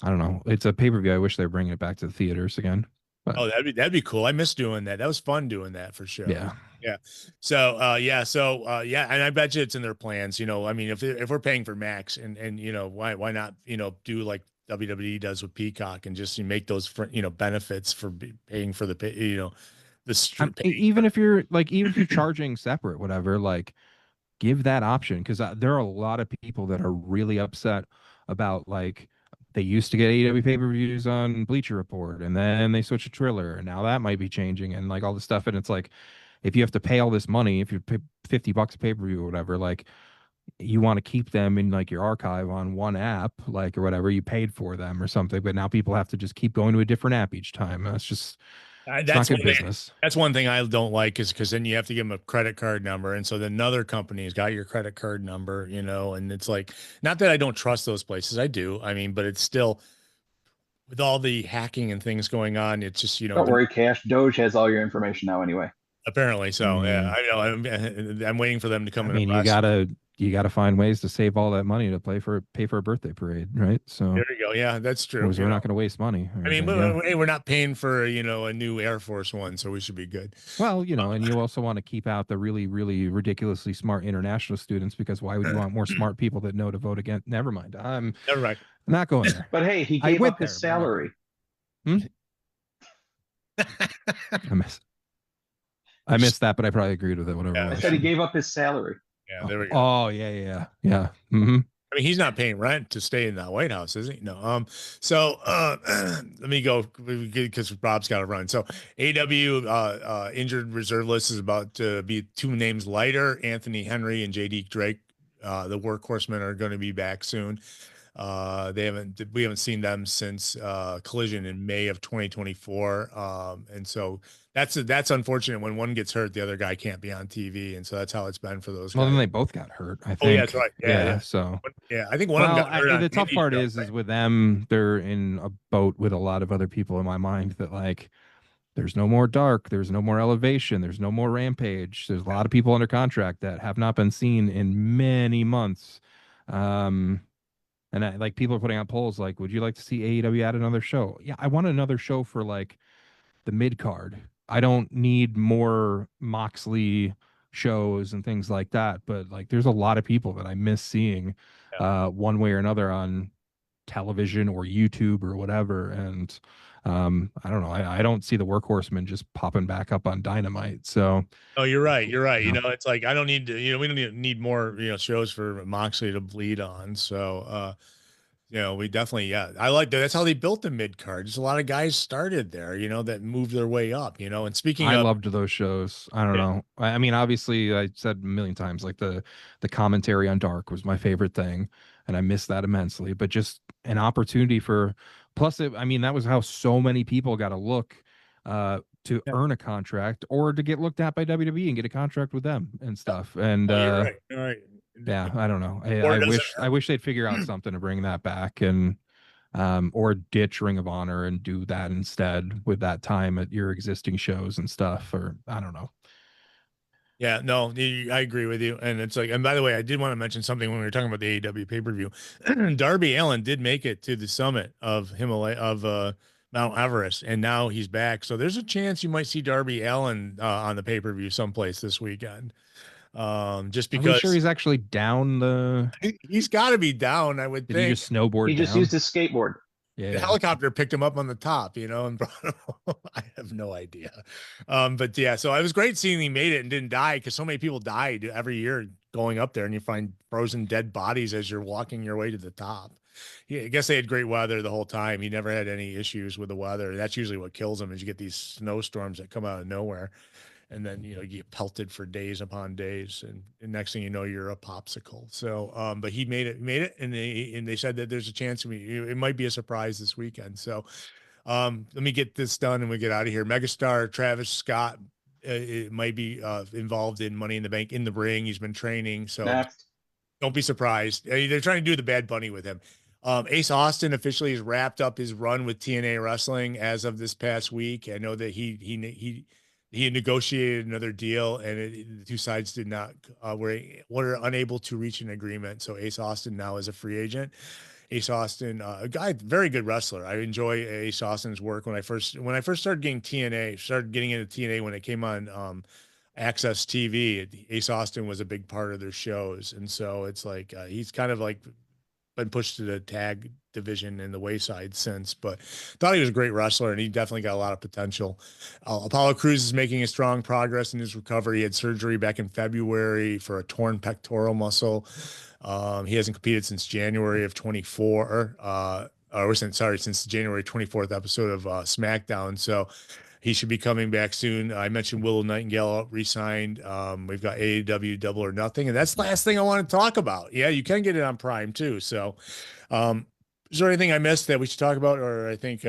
don't know. It's a pay-per-view. I wish they were bringing it back to the theaters again. But, that'd be cool. I miss doing that. That was fun doing that for sure. Yeah. So and I bet you it's in their plans. I mean, if we're paying for Max and why not do like WWE does with Peacock and just make those benefits for paying for the even if you're charging separate, whatever, like give that option, because there are a lot of people that are really upset about like they used to get AEW pay-per-views on Bleacher Report, and then they switched to Triller, and now that might be changing, and like all this stuff. And it's like, if you have to pay all this money, if you pay $50 a pay-per-view or whatever, like you want to keep them in like your archive on one app, like, or whatever, you paid for them or something, but now people have to just keep going to a different app each time. That's just, it's not good business. That's one thing I don't like, is because then you have to give them a credit card number, and so then another company's got your credit card number, you know, and it's like, not that I don't trust those places, I do. I mean, but it's still, with all the hacking and things going on, it's just, you know, Don't worry, Cash. Doge has all your information now anyway. apparently. So yeah, I know. I'm waiting for them to come I mean, you gotta find ways to save all that money to pay for a birthday parade, right? So there you go. Yeah, that's true. we're not going to waste money. I mean, but hey, we're not paying for, you know, a new Air Force One, so we should be good. Well, you know, and you also want to keep out the really, really ridiculously smart international students, because why would you want more smart people that know to vote against? Never mind. I'm not going there. But hey, he gave up his salary. I missed that, but I probably agreed with it. Whatever. I said he gave up his salary. Yeah, there we go. Oh, yeah. Mm-hmm. I mean, he's not paying rent to stay in the White House, is he? No. So let me go, because Bob's got to run. So AW injured reserve list is about to be 2 names lighter. Anthony Henry and JD Drake, the workhorsemen, are going to be back soon. We haven't seen them since Collision in May of 2024. And so that's unfortunate. When one gets hurt, the other guy can't be on TV, and so that's how it's been for those guys. Well, then they both got hurt, I think. Oh, yeah, that's right. Yeah. So yeah, I think one of them got hurt. The tough part is with them, they're in a boat with a lot of other people in my mind, that like, there's no more Dark, there's no more Elevation, there's no more Rampage. There's a lot of people under contract that have not been seen in many months. And like, people are putting out polls like, would you like to see AEW add another show? Yeah, I want another show for like the mid card. I don't need more Moxley shows and things like that, but like, there's a lot of people that I miss seeing one way or another on television or YouTube or whatever. And I don't know. I don't see the Workhorsemen just popping back up on Dynamite. So oh, you're right. You know, it's like, I don't need to, you know, we don't need more, you know, shows for Moxley to bleed on. So you know, we definitely, I like that. That's how they built the mid card. Just a lot of guys started there, you know, that moved their way up, you know. And speaking I loved those shows. I don't know. I mean, obviously, I said a million times, like the commentary on Dark was my favorite thing, and I missed that immensely. But just an opportunity for, plus, I mean, that was how so many people got a look to earn a contract, or to get looked at by WWE and get a contract with them and stuff. And you're right. Yeah, I don't know. I wish they'd figure out something to bring that back, and or ditch Ring of Honor and do that instead with that time at your existing shows and stuff, or I don't know. Yeah, no, I agree with you. And it's like, and by the way, I did want to mention something when we were talking about the AEW pay-per-view. Darby Allin did make it to the summit of Mount Everest, and now he's back. So there's a chance you might see Darby Allin on the pay-per-view someplace this weekend. Just because, I'm sure he's actually down he's got to be down, I would think. He just snowboard. He just used his skateboard. Yeah, the helicopter picked him up on the top, you know, and brought him home. I have no idea. But yeah, so it was great seeing he made it and didn't die, because so many people died every year going up there, and you find frozen dead bodies as you're walking your way to the top. Yeah, I guess they had great weather the whole time. He never had any issues with the weather. That's usually what kills him, is you get these snowstorms that come out of nowhere. And then, you know, you get pelted for days upon days, and next thing you know, you're a popsicle. So, but he made it, and they said that there's a chance it might be a surprise this weekend. So, let me get this done and we get out of here. Megastar Travis Scott it might be involved in Money in the Bank in the ring. He's been training, so don't be surprised. They're trying to do the Bad Bunny with him. Ace Austin officially has wrapped up his run with TNA Wrestling as of this past week. I know that he negotiated another deal, and the two sides did not were unable to reach an agreement. So Ace Austin now is a free agent. Ace Austin, a guy, very good wrestler. I enjoy Ace Austin's work. When I first started getting into TNA when it came on Access TV, Ace Austin was a big part of their shows, and so it's like he's kind of like been pushed to the tag division in the wayside since, but thought he was a great wrestler, and he definitely got a lot of potential. Apollo Crews is making a strong progress in his recovery. He had surgery back in February for a torn pectoral muscle. He hasn't competed since January of 24. or since the January 24th episode of SmackDown. So he should be coming back soon. I mentioned Willow Nightingale re-signed. We've got AEW Double or Nothing, and that's the last thing I want to talk about. Yeah, you can get it on Prime too. So, is there anything I missed that we should talk about? Or I think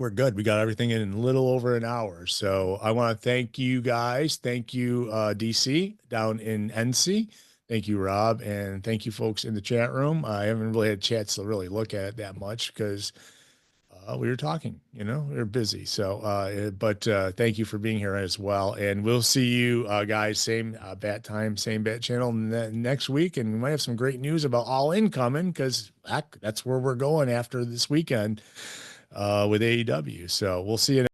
we're good. We got everything in a little over an hour. So I want to thank you guys. Thank you, DC down in NC. Thank you, Rob, and thank you, folks in the chat room. I haven't really had a chance to really look at it that much because we were talking, we were busy. So, but thank you for being here as well. And we'll see you guys, same bat time, same bat channel next week. And we might have some great news about All In coming because that's where we're going after this weekend with AEW. So we'll see you